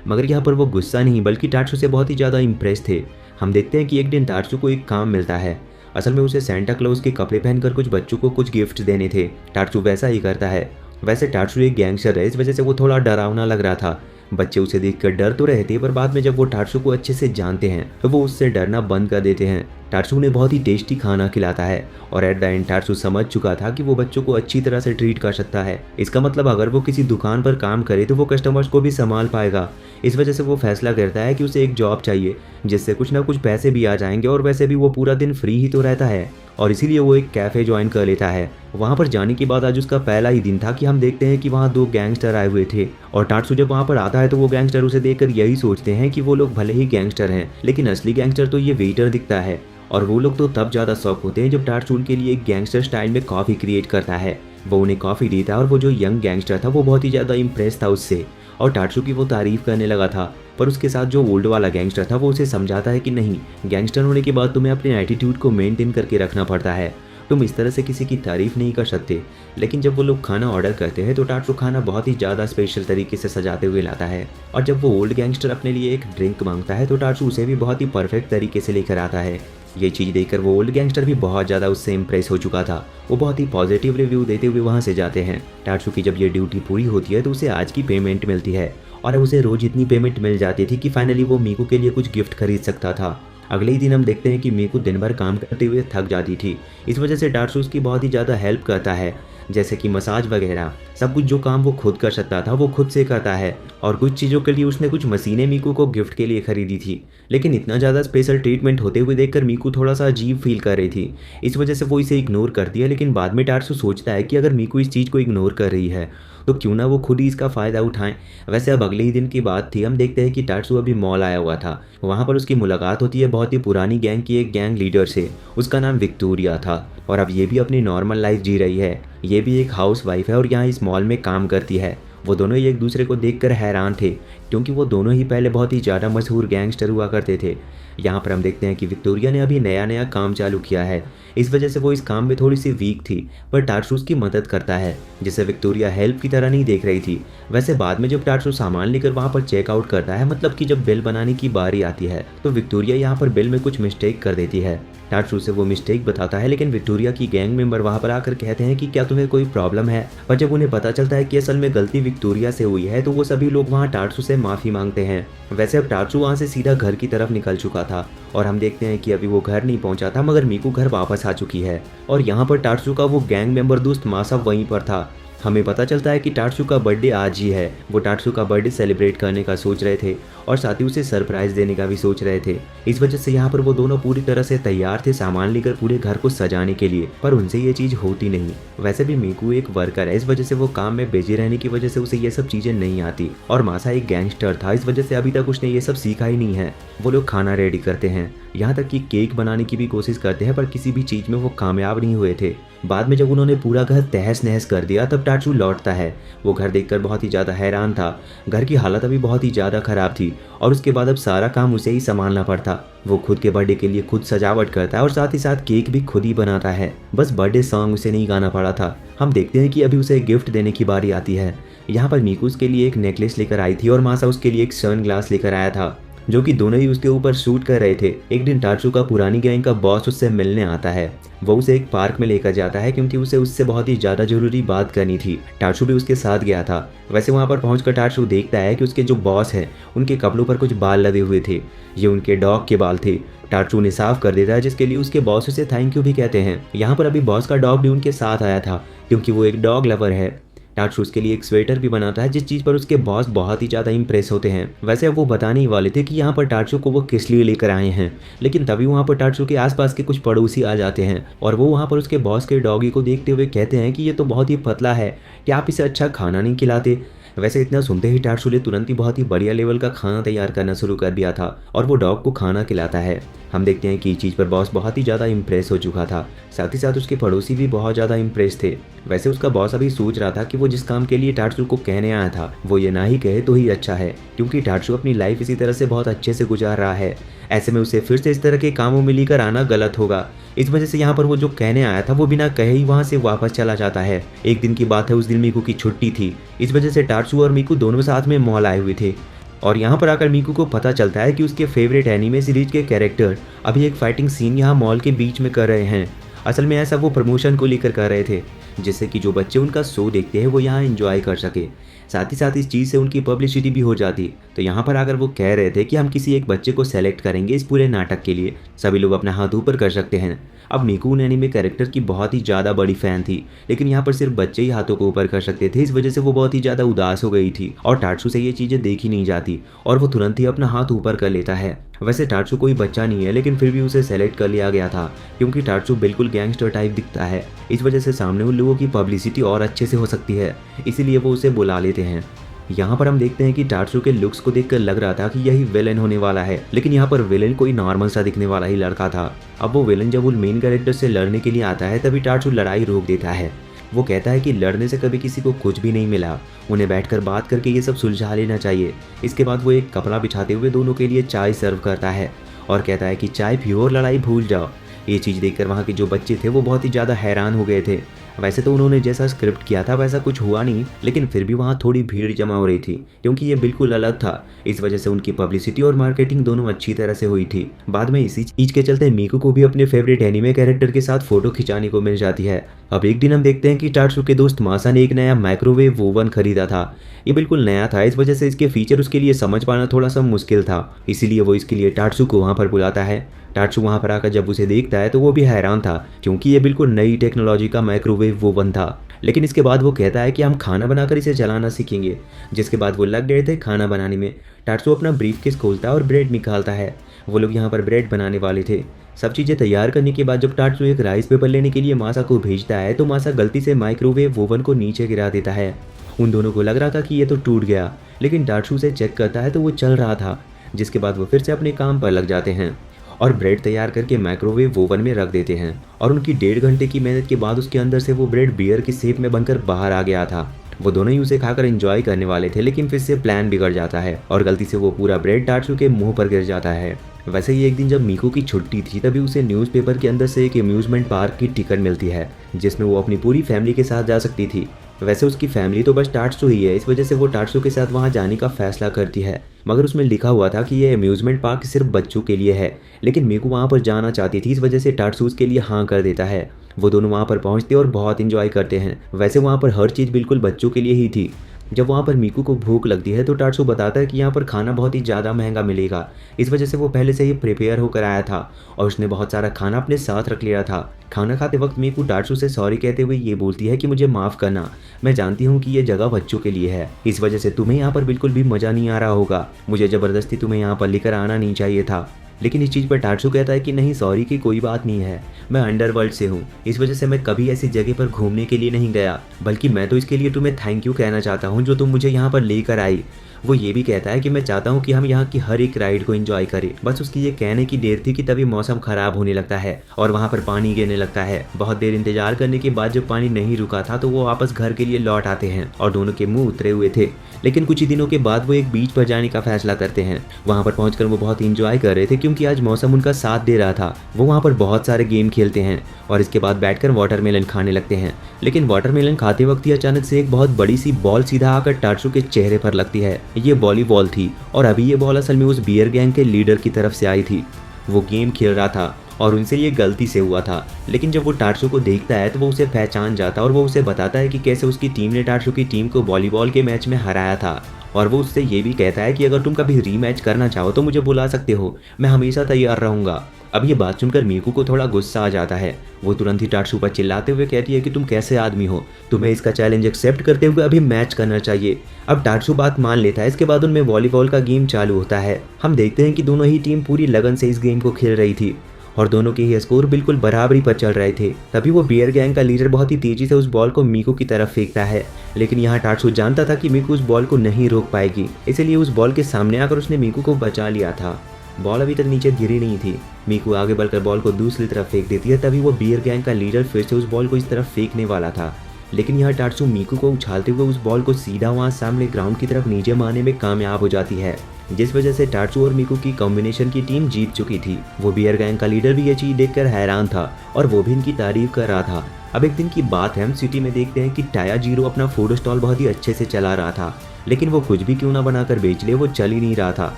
मगर यहाँ पर वो गुस्सा नहीं बल्कि टाट्सू से बहुत ही ज़्यादा इंप्रेस थे। हम देखते हैं कि एक दिन टाट्सू को एक काम मिलता है। असल में उसे सेंटा क्लॉज के कपड़े पहनकर कुछ बच्चों को कुछ गिफ्ट देने थे। टाट्सू वैसा ही करता है। वैसे टाट्सू एक गैंगस्टर है, इस वजह से वो थोड़ा डरावना लग रहा था। बच्चे उसे देखकर डर तो रहे थे, पर बाद में जब वो टाट्सू को अच्छे से जानते हैं तो वो उससे डरना बंद कर देते हैं। टाट्सू उन्हें बहुत ही टेस्टी खाना खिलाता है और एट द एंड टाट्सू समझ चुका था कि वो बच्चों को अच्छी तरह से ट्रीट कर सकता है। इसका मतलब अगर वो किसी दुकान पर काम करे तो वो कस्टमर्स को भी संभाल पाएगा। इस वजह से वो फैसला करता है कि उसे एक जॉब चाहिए जिससे कुछ ना कुछ पैसे भी आ जाएंगे और वैसे भी वो पूरा दिन फ्री ही तो रहता है और इसीलिए वो एक कैफ़े ज्वाइन कर लेता है। वहाँ पर जाने के बाद आज उसका पहला ही दिन था कि हम देखते हैं कि वहाँ दो गैंगस्टर आए हुए थे और टाट्सू जब वहाँ पर आता है तो वो गैंगस्टर उसे देखकर यही सोचते हैं कि वो लोग भले ही गैंगस्टर हैं लेकिन असली गैंगस्टर तो ये वेटर दिखता है। और वो लोग तो तब ज़्यादा शौक होते हैं जब टाट्सू उनके लिए एक गैंगस्टर स्टाइल में कॉफ़ी क्रिएट करता है। वो उन्हें कॉफ़ी देता है और वो जो यंग गैंगस्टर था वो बहुत ही ज़्यादा इंप्रेस था उससे और टाट्सू की वो तारीफ़ करने लगा था। पर उसके साथ जो ओल्ड वाला गैंगस्टर था वो उसे समझाता है कि नहीं, गैंगस्टर होने के बाद तुम्हें अपने एटीट्यूड को मेंटेन करके रखना पड़ता है, तुम इस तरह से किसी की तारीफ़ नहीं कर सकते। लेकिन जब वो लोग खाना ऑर्डर करते हैं तो टाट्सू खाना बहुत ही ज़्यादा स्पेशल तरीके से सजाते हुए लाता है और जब वो ओल्ड गैंगस्टर अपने लिए एक ड्रिंक मांगता है तो टाट्सू उसे भी बहुत ही परफेक्ट तरीके से लेकर आता है। ये चीज़ देखकर वो ओल्ड गैंगस्टर भी बहुत ज़्यादा उससे इंप्रेस हो चुका था। वो बहुत ही पॉजिटिव रिव्यू देते हुए वहाँ से जाते हैं। टाट्सू की जब ये ड्यूटी पूरी होती है तो उसे आज की पेमेंट मिलती है और उसे रोज़ इतनी पेमेंट मिल जाती थी कि फाइनली वो मीकू के लिए कुछ गिफ्ट खरीद सकता था। अगले ही दिन हम देखते हैं कि मीकू दिन भर काम करते हुए थक जाती थी, इस वजह से टाट्सू उसकी बहुत ही ज़्यादा हेल्प करता है, जैसे कि मसाज वगैरह। सब कुछ जो काम वो खुद कर सकता था वो खुद से करता है और कुछ चीज़ों के लिए उसने कुछ मशीनें मीकू को गिफ्ट के लिए खरीदी थी। लेकिन इतना ज़्यादा स्पेशल ट्रीटमेंट होते हुए देखकर मीकू थोड़ा सा अजीब फील कर रही थी, इस वजह से वो इसे इग्नोर करती है। लेकिन बाद में टाट्सू सोचता है कि अगर मीकू इस चीज़ को इग्नोर कर रही है तो क्यों ना वो खुद ही इसका फ़ायदा उठाएं। वैसे अब अगले ही दिन की बात थी। हम देखते हैं कि टाट्सू अभी मॉल आया हुआ था। वहाँ पर उसकी मुलाकात होती है बहुत ही पुरानी गैंग की एक गैंग लीडर से। उसका नाम विक्टोरिया था और अब ये भी अपनी नॉर्मल लाइफ जी रही है। ये भी एक हाउस वाइफ है और यहाँ इस मॉल में काम करती है। वो दोनों ही एक दूसरे को देखकर हैरान थे क्योंकि वो दोनों ही पहले बहुत ही ज़्यादा मशहूर गैंगस्टर हुआ करते थे। यहाँ पर हम देखते हैं कि विक्टोरिया ने अभी नया नया काम चालू किया है, इस वजह से वो इस काम में थोड़ी सी वीक थी, पर टार्सू उसकी मदद करता है, जिसे विक्टोरिया हेल्प की तरह नहीं देख रही थी। वैसे बाद में जब टार्सू सामान लेकर वहाँ पर चेकआउट करता है, मतलब कि जब बिल बनाने की बारी आती है, तो विक्टोरिया यहाँ पर बिल में कुछ मिस्टेक कर देती है। टार्सू से वो मिस्टेक बताता है, लेकिन विक्टोरिया की गैंग मेंबर वहाँ पर आकर कहते हैं कि क्या तुम्हें कोई प्रॉब्लम है। पर जब उन्हें पता चलता है कि असल में गलती विक्टोरिया से हुई है, तो वो सभी लोग वहाँ टार्सू से माफ़ी मांगते हैं। वैसे अब टार्सू वहाँ से सीधा घर की तरफ निकल चुका था और हम देखते हैं कि अभी वो घर नहीं पहुंचा था, मगर मीकू घर वापस आ चुकी है और यहाँ पर टार्सू का वो गैंग मेंबर दोस्त मासा वहीं पर था। हमें पता चलता है कि टार्सू का बर्थडे आज ही है। वो टार्सू का बर्थडे सेलिब्रेट करने का सोच रहे थे और साथ ही उसे सरप्राइज देने का भी सोच रहे थे। इस वजह से यहाँ पर वो दोनों पूरी तरह से तैयार थे सामान लेकर पूरे घर को सजाने के लिए, पर उनसे ये चीज़ होती नहीं। वैसे भी मीकू एक वर्कर है, इस वजह से वो काम में बिजी रहने की वजह से उसे ये सब चीज़ें नहीं आती, और मासा एक गैंगस्टर था, इस वजह से अभी तक उसने ये सब सीखा ही नहीं है। वो लोग खाना रेडी करते हैं, यहाँ तक कि केक बनाने की भी कोशिश करते हैं, पर किसी भी चीज़ में वो कामयाब नहीं हुए थे। बाद में जब उन्होंने पूरा घर तहस नहस कर दिया, तब टार्सू लौटता है। वो घर देखकर बहुत ही ज़्यादा हैरान था। घर की हालत अभी बहुत ही ज़्यादा ख़राब थी और उसके बाद अब सारा काम उसे ही संभालना पड़ता। वो खुद के बर्थडे के लिए खुद सजावट करता है और साथ ही साथ केक भी खुद ही बनाता है। बस बर्थडे सॉन्ग उसे नहीं गाना पड़ा था। हम देखते हैं कि अभी उसे गिफ्ट देने की बारी आती है। यहाँ पर मीकू उसके लिए एक नेकलेस लेकर आई थी और मासा उसके लिए एक सन ग्लास लेकर आया था, जो कि दोनों ही उसके ऊपर शूट कर रहे थे। एक दिन टार्सू का पुरानी गैंग का बॉस उससे मिलने आता है। वो उसे एक पार्क में लेकर जाता है क्योंकि उसे उससे बहुत ही ज़्यादा ज़रूरी बात करनी थी। टार्सू भी उसके साथ गया था। वैसे वहाँ पर पहुँचकर टार्सू देखता है कि उसके जो बॉस हैं उनके कपड़ों पर कुछ बाल लदे हुए थे। ये उनके डॉग के बाल थे। टार्सू उन्हें साफ कर देता है, जिसके लिए उसके बॉस उसे थैंक यू भी कहते हैं। यहाँ पर अभी बॉस का डॉग भी उनके साथ आया था क्योंकि वो एक डॉग लवर है। टार्सू उसके लिए एक स्वेटर भी बनाता है, जिस चीज़ पर उसके बॉस बहुत ही ज़्यादा इंप्रेस होते हैं। वैसे अब वो बताने ही वाले थे कि यहाँ पर टार्सू को वो किस लिए लेकर आए हैं, लेकिन तभी वहाँ पर टार्सू के आसपास के कुछ पड़ोसी आ जाते हैं और वो वहाँ पर उसके बॉस के डॉगी को देखते हुए कहते हैं कि ये तो बहुत ही पतला है, क्या आप इसे अच्छा खाना नहीं खिलाते। वैसे इतना सुनते ही टार्सू ने तुरंत ही बहुत ही बढ़िया लेवल का खाना तैयार करना शुरू कर दिया था और वो डॉग को खाना खिलाता है। हम देखते हैं कि इस चीज़ पर बॉस बहुत ही ज़्यादा इंप्रेस हो चुका था, साथ ही साथ उसके पड़ोसी भी बहुत ज़्यादा इंप्रेस थे। वैसे उसका बॉस अभी सोच रहा था कि वो जिस काम के लिए टार्सू को कहने आया था वो ये ना ही कहे तो ही अच्छा है, क्योंकि टार्सू अपनी लाइफ इसी तरह से बहुत अच्छे से गुजार रहा है। ऐसे में उसे फिर से इस तरह के कामों में लेकर आना गलत होगा। इस वजह से यहाँ पर वो जो कहने आया था वो बिना कहे ही वहाँ से वापस चला जाता है। एक दिन की बात है, उस दिन मीकू की छुट्टी थी, इस वजह से टार्सू और मीकू दोनों साथ में मॉल आए हुए थे और यहाँ पर आकर मीकू को पता चलता है कि उसके फेवरेट एनीमे सीरीज के कैरेक्टर अभी एक फाइटिंग सीन यहाँ मॉल के बीच में कर रहे हैं। असल में ऐसा वो प्रमोशन को लेकर कर रहे थे, जिससे कि जो बच्चे उनका शो देखते हैं वो यहाँ एंजॉय कर सके। साथ ही साथ इस चीज़ से उनकी पब्लिसिटी भी हो जाती। तो यहाँ पर आकर वो कह रहे थे कि हम किसी एक बच्चे को सेलेक्ट करेंगे इस पूरे नाटक के लिए, सभी लोग अपना हाथ ऊपर कर सकते हैं। अब मीकू उन एनीमे कैरेक्टर की बहुत ही ज़्यादा बड़ी फ़ैन थी, लेकिन यहाँ पर सिर्फ बच्चे ही हाथों को ऊपर कर सकते थे। इस वजह से वो बहुत ही ज़्यादा उदास हो गई थी और टार्सू से ये चीज़ें देखी नहीं जाती और वो तुरंत ही अपना हाथ ऊपर कर लेता है। वैसे टार्सू कोई बच्चा नहीं है, लेकिन फिर भी उसे सेलेक्ट कर लिया गया था क्योंकि टार्सू बिल्कुल गैंगस्टर टाइप दिखता है। इस वजह से सामने उन लोगों की पब्लिसिटी और अच्छे से हो सकती है, इसीलिए वो उसे बुला लेते हैं। यहाँ पर हम देखते हैं कि टार्सू के लुक्स को देखकर लग रहा था कि यही विलेन होने वाला है, लेकिन यहाँ पर विलेन कोई नॉर्मल सा दिखने वाला ही लड़का था। अब वो विलेन जब उन मेन कैरेक्टर से लड़ने के लिए आता है तभी टार्सू लड़ाई रोक देता है। वो कहता है कि लड़ने से कभी किसी को कुछ भी नहीं मिला, उन्हें बैठकर बात करके ये सब सुलझा लेना चाहिए। इसके बाद वो एक कपड़ा बिछाते हुए दोनों के लिए चाय सर्व करता है और कहता है कि चाय पियो और लड़ाई भूल जाओ। ये चीज़ देखकर वहाँ के जो बच्चे थे वो बहुत ही ज़्यादा हैरान हो गए थे। वैसे तो उन्होंने जैसा स्क्रिप्ट किया था वैसा कुछ हुआ नहीं, लेकिन फिर भी वहाँ थोड़ी भीड़ जमा हो रही थी क्योंकि ये बिल्कुल अलग था। इस वजह से उनकी पब्लिसिटी और मार्केटिंग दोनों अच्छी तरह से हुई थी। बाद में इसी चीज़ के चलते मीकू को भी अपने फेवरेट एनीमे कैरेक्टर के साथ फोटो खिंचाने को मिल जाती है। अब एक दिन हम देखते हैं कि टार्सू के दोस्त मासा ने एक नया माइक्रोवेव ओवन खरीदा था। ये बिल्कुल नया था, इस वजह से इसके फीचर उसके लिए समझ पाना थोड़ा सा मुश्किल था, इसीलिए वो इसके लिए टार्सू को वहाँ पर बुलाता है। टार्सू वहाँ पर आकर जब उसे देखता है तो वो भी हैरान था क्योंकि ये बिल्कुल नई टेक्नोलॉजी का माइक्रोवेव ओवन था। लेकिन इसके बाद वो कहता है कि हम खाना बनाकर इसे चलाना सीखेंगे, जिसके बाद वो लग गए थे खाना बनाने में। टार्सू अपना ब्रीफकेस खोलता है और ब्रेड निकालता है। वो लोग यहाँ पर ब्रेड बनाने वाले थे। सब चीज़ें तैयार करने के बाद जब टार्सू एक राइस पेपर लेने के लिए मासा को भेजता है तो मासा गलती से माइक्रोवेव ओवन को नीचे गिरा देता है। उन दोनों को लग रहा था कि ये तो टूट गया, लेकिन टार्सू उसे चेक करता है तो वो चल रहा था, जिसके बाद वो फिर से अपने काम पर लग जाते हैं और ब्रेड तैयार करके माइक्रोवेव ओवन में रख देते हैं। और उनकी 1.5 घंटे की मेहनत के बाद उसके अंदर से वो ब्रेड बियर की शेप में बनकर बाहर आ गया था। वो दोनों ही उसे खाकर एंजॉय करने वाले थे, लेकिन फिर से प्लान बिगड़ जाता है और गलती से वो पूरा ब्रेड टाटसू के मुंह पर गिर जाता है। वैसे ही एक दिन जब मीकू की छुट्टी थी, तभी उसे न्यूज़पेपर के अंदर से एक अम्यूज़मेंट पार्क की टिकट मिलती है जिसमें वो अपनी पूरी फैमिली के साथ जा सकती थी। वैसे उसकी फैमिली तो बस टाटसू ही है, इस वजह से वो टाटसू के साथ वहाँ जाने का फैसला करती है, मगर उसमें लिखा हुआ था कि ये अम्यूज़मेंट पार्क सिर्फ बच्चों के लिए है। लेकिन मीकू वहाँ पर जाना चाहती थी, इस वजह से टाटसू उसके लिए हाँ कर देता है। वो दोनों वहाँ पर पहुँचते और बहुत इंजॉय करते हैं। वैसे वहाँ पर हर चीज़ बिल्कुल बच्चों के लिए ही थी। जब वहाँ पर मीकू को भूख लगती है तो टाटसू बताता है कि यहाँ पर खाना बहुत ही ज़्यादा महंगा मिलेगा, इस वजह से वो पहले से ही प्रिपेयर होकर आया था और उसने बहुत सारा खाना अपने साथ रख लिया था। खाना खाते वक्त मीकू टाटसू से सॉरी कहते हुए ये बोलती है कि मुझे माफ़ करना, मैं जानती हूँ कि ये जगह बच्चों के लिए है, इस वजह से तुम्हें यहाँ पर बिल्कुल भी मज़ा नहीं आ रहा होगा, मुझे ज़बरदस्ती तुम्हें यहाँ पर लेकर आना नहीं चाहिए था। लेकिन इस चीज़ पर टाटसू कहता है कि नहीं, सॉरी की कोई बात नहीं है, मैं अंडरवर्ल्ड से हूँ, इस वजह से मैं कभी ऐसी जगह पर घूमने के लिए नहीं गया, बल्कि मैं तो इसके लिए तुम्हें थैंक यू कहना चाहता हूँ जो तुम मुझे यहाँ पर लेकर आई। वो ये भी कहता है कि मैं चाहता हूँ कि हम यहाँ की हर एक राइड को एंजॉय करें। बस उसकी ये कहने की देर थी कि तभी मौसम खराब होने लगता है और वहाँ पर पानी गिरने लगता है। बहुत देर इंतजार करने के बाद जब पानी नहीं रुका था तो वो वापस घर के लिए लौट आते हैं और दोनों के मुंह उतरे हुए थे। लेकिन कुछ ही दिनों के बाद वो एक बीच पर जाने का फैसला करते हैं। वहाँ पर पहुंचकर वो बहुत इंजॉय कर रहे थे क्योंकि आज मौसम उनका साथ दे रहा था। वो वहाँ पर बहुत सारे गेम खेलते हैं और इसके बाद बैठकर वाटरमेलन खाने लगते हैं। लेकिन वाटरमेलन खाते वक्त ही अचानक से एक बहुत बड़ी सी बॉल सीधा आकर टाटसू के चेहरे पर लगती है। ये वॉलीबॉल थी और अभी ये बॉल असल में उस बियर गैंग के लीडर की तरफ से आई थी। वो गेम खेल रहा था और उनसे ये गलती से हुआ था। लेकिन जब वो टाटसू को देखता है तो वो उसे पहचान जाता है और वो उसे बताता है कि कैसे उसकी टीम ने टाटसू की टीम को वॉलीबॉल के मैच में हराया था। और वो उससे ये भी कहता है कि अगर तुम कभी रीमैच करना चाहो तो मुझे बुला सकते हो, मैं हमेशा तैयार रहूँगा। अब ये बात सुनकर मीकू को थोड़ा गुस्सा आ जाता है। वो तुरंत ही टाटसू पर चिल्लाते हुए कहती है कि तुम कैसे आदमी हो, तुम्हें इसका चैलेंज एक्सेप्ट करते हुए अभी मैच करना चाहिए। अब टाटसू बात मान लेता है। इसके बाद उनमें वॉलीबॉल का गेम चालू होता है। हम देखते हैं कि दोनों ही टीम पूरी लगन से इस गेम को खेल रही थी और दोनों के ही स्कोर बिल्कुल बराबरी पर चल रहे थे। तभी वो बियर गैंग का लीडर बहुत ही तेजी से उस बॉल को मीकू की तरफ फेंकता है। लेकिन यहाँ टाटसू जानता था कि मीकू उस बॉल को नहीं रोक पाएगी, इसलिए उस बॉल के सामने आकर उसने मीकू को बचा लिया था। बॉल अभी तक नीचे गिरी नहीं थी। मीकू आगे बढ़कर बॉल को दूसरी तरफ फेंक देती है। तभी वो बियर गैंग का लीडर फिर से उस बॉल को इस तरफ फेंकने वाला था, लेकिन यहाँ टाटसू मीकू को उछालते हुए उस बॉल को सीधा वहाँ सामने ग्राउंड की तरफ नीचे मारने में कामयाब हो जाती है, जिस वजह से टाटसू और मीकू की कॉम्बिनेशन की टीम जीत चुकी थी। वो बियर गैंग का लीडर भी ये चीज़ देखकर हैरान था और वो भी इनकी तारीफ कर रहा था। अब एक दिन की बात है, हम सिटी में देखते हैं कि टायाजीरो अपना फूड स्टॉल बहुत ही अच्छे से चला रहा था, लेकिन वो कुछ भी क्यों ना बनाकर बेच ले, वो चल ही नहीं रहा था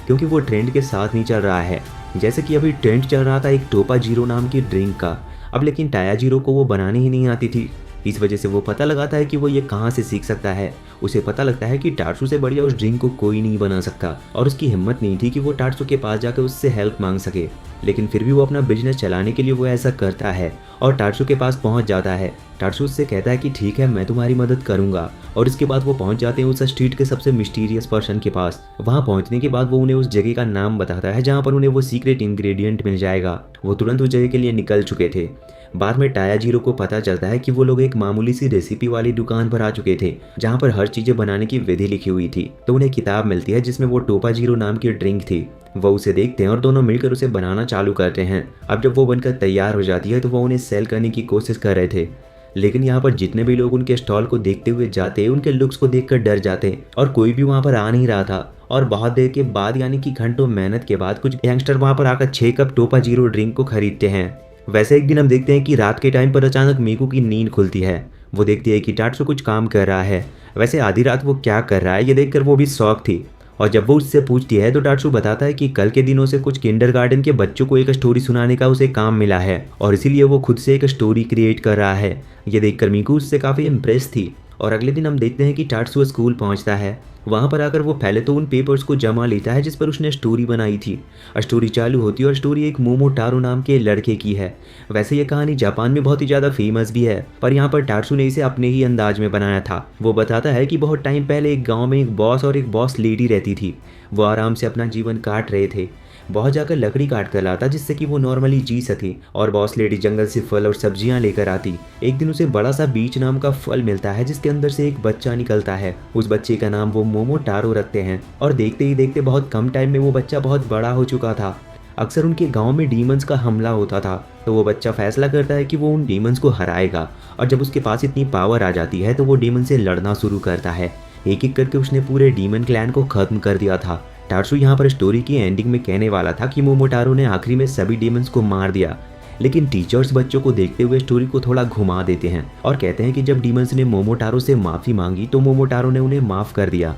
क्योंकि वो ट्रेंड के साथ नहीं चल रहा है। जैसे कि अभी ट्रेंड चल रहा था एक टोपा जीरो नाम की ड्रिंक का। अब लेकिन टायाजीरो को वो बनानी ही नहीं आती थी, इस वजह से वो पता लगाता है कि वो ये कहाँ से सीख सकता है। उसे पता लगता है कि टाटसू से बढ़िया उस ड्रिंक को कोई नहीं बना सकता और उसकी हिम्मत नहीं थी कि वो टाटसू के पास जाकर उससे हेल्प मांग सके। लेकिन फिर भी वो अपना बिजनेस चलाने के लिए वो ऐसा करता है और टाटसू के पास पहुंच जाता है। टाटसू उससे कहता है कि ठीक है, मैं तुम्हारी मदद करूंगा। और इसके बाद वो पहुंच जाते हैं उस स्ट्रीट के सबसे मिस्टीरियस पर्सन के पास। वहां पहुंचने के बाद वो उन्हें उस जगह का नाम बताता है जहां पर उन्हें वो सीक्रेट इंग्रेडिएंट मिल जाएगा। वो तुरंत उस जगह के लिए निकल चुके थे। बाद में टायाजीरो को पता चलता है कि वो लोग एक मामूली सी रेसिपी वाली दुकान पर आ चुके थे जहां पर हर चीजें बनाने की विधि लिखी हुई थी। तो उन्हें किताब मिलती है जिसमें वो टोपा जीरो नाम की ड्रिंक थी। वो उसे देखते हैं और दोनों मिलकर उसे बनाना चालू करते हैं। अब जब वो बनकर तैयार हो जाती है तो वो उन्हें सेल करने की कोशिश कर रहे थे, लेकिन यहाँ पर जितने भी लोग उनके स्टॉल को देखते हुए जाते, उनके लुक्स को देखकर डर जाते और कोई भी वहाँ पर आ नहीं रहा था। और बहुत देर के बाद, यानी कि घंटों मेहनत के बाद, कुछ यंगस्टर वहाँ पर आकर 6 कप टोपा जीरो ड्रिंक को खरीदते हैं। वैसे एक दिन हम देखते हैं कि रात के टाइम पर अचानक मीकू की नींद खुलती है। वो देखती है कि टाटसू कुछ काम कर रहा है। वैसे आधी रात वो क्या कर रहा है ये देखकर वो भी शौक थी। और जब वो उससे पूछती है तो टाटसू बताता है कि कल के दिनों से कुछ किंडरगार्टन के बच्चों को एक स्टोरी सुनाने का उसे काम मिला है और इसीलिए वो खुद से एक स्टोरी क्रिएट कर रहा है। ये देखकर मीकू उससे काफ़ी इम्प्रेस थी। और अगले दिन हम देखते हैं कि टाटसू स्कूल पहुंचता है। वहां पर आकर वो पहले तो उन पेपर्स को जमा लेता है जिस पर उसने स्टोरी बनाई थी। स्टोरी चालू होती है और स्टोरी एक मोमो टारो नाम के लड़के की है। वैसे ये कहानी जापान में बहुत ही ज़्यादा फेमस भी है, पर यहाँ पर टाटसू ने इसे अपने ही अंदाज में बनाया था। वो बताता है कि बहुत टाइम पहले एक गाँव में एक बॉस और एक बॉस लेडी रहती थी। वो आराम से अपना जीवन काट रहे थे। बहुत जाकर लकड़ी काट कर लाता जिससे कि वो नॉर्मली जी सके और बॉस लेडी जंगल से फल और सब्जियां लेकर आती। एक दिन उसे बड़ा सा बीच नाम का फल मिलता है जिसके अंदर से एक बच्चा निकलता है। उस बच्चे का नाम वो मोमो टारो रखते हैं और देखते ही देखते बहुत कम टाइम में वो बच्चा बहुत बड़ा हो चुका था। अक्सर उनके गांव में डीमंस का हमला होता था, तो वो बच्चा फैसला करता है कि वो उन डीमंस को हराएगा, और जब उसके पास इतनी पावर आ जाती है तो वो डीमन से लड़ना शुरू करता है। एक एक करके उसने पूरे डीमन क्लैन को खत्म कर दिया था। टाट्सू यहाँ पर स्टोरी की एंडिंग में कहने वाला था कि मोमोटारो ने आखिरी में सभी डीमंस को मार दिया, लेकिन टीचर्स बच्चों को देखते हुए स्टोरी को थोड़ा घुमा देते हैं और कहते हैं कि जब डीमंस ने मोमोटारो से माफ़ी मांगी तो मोमोटारो ने उन्हें माफ़ कर दिया।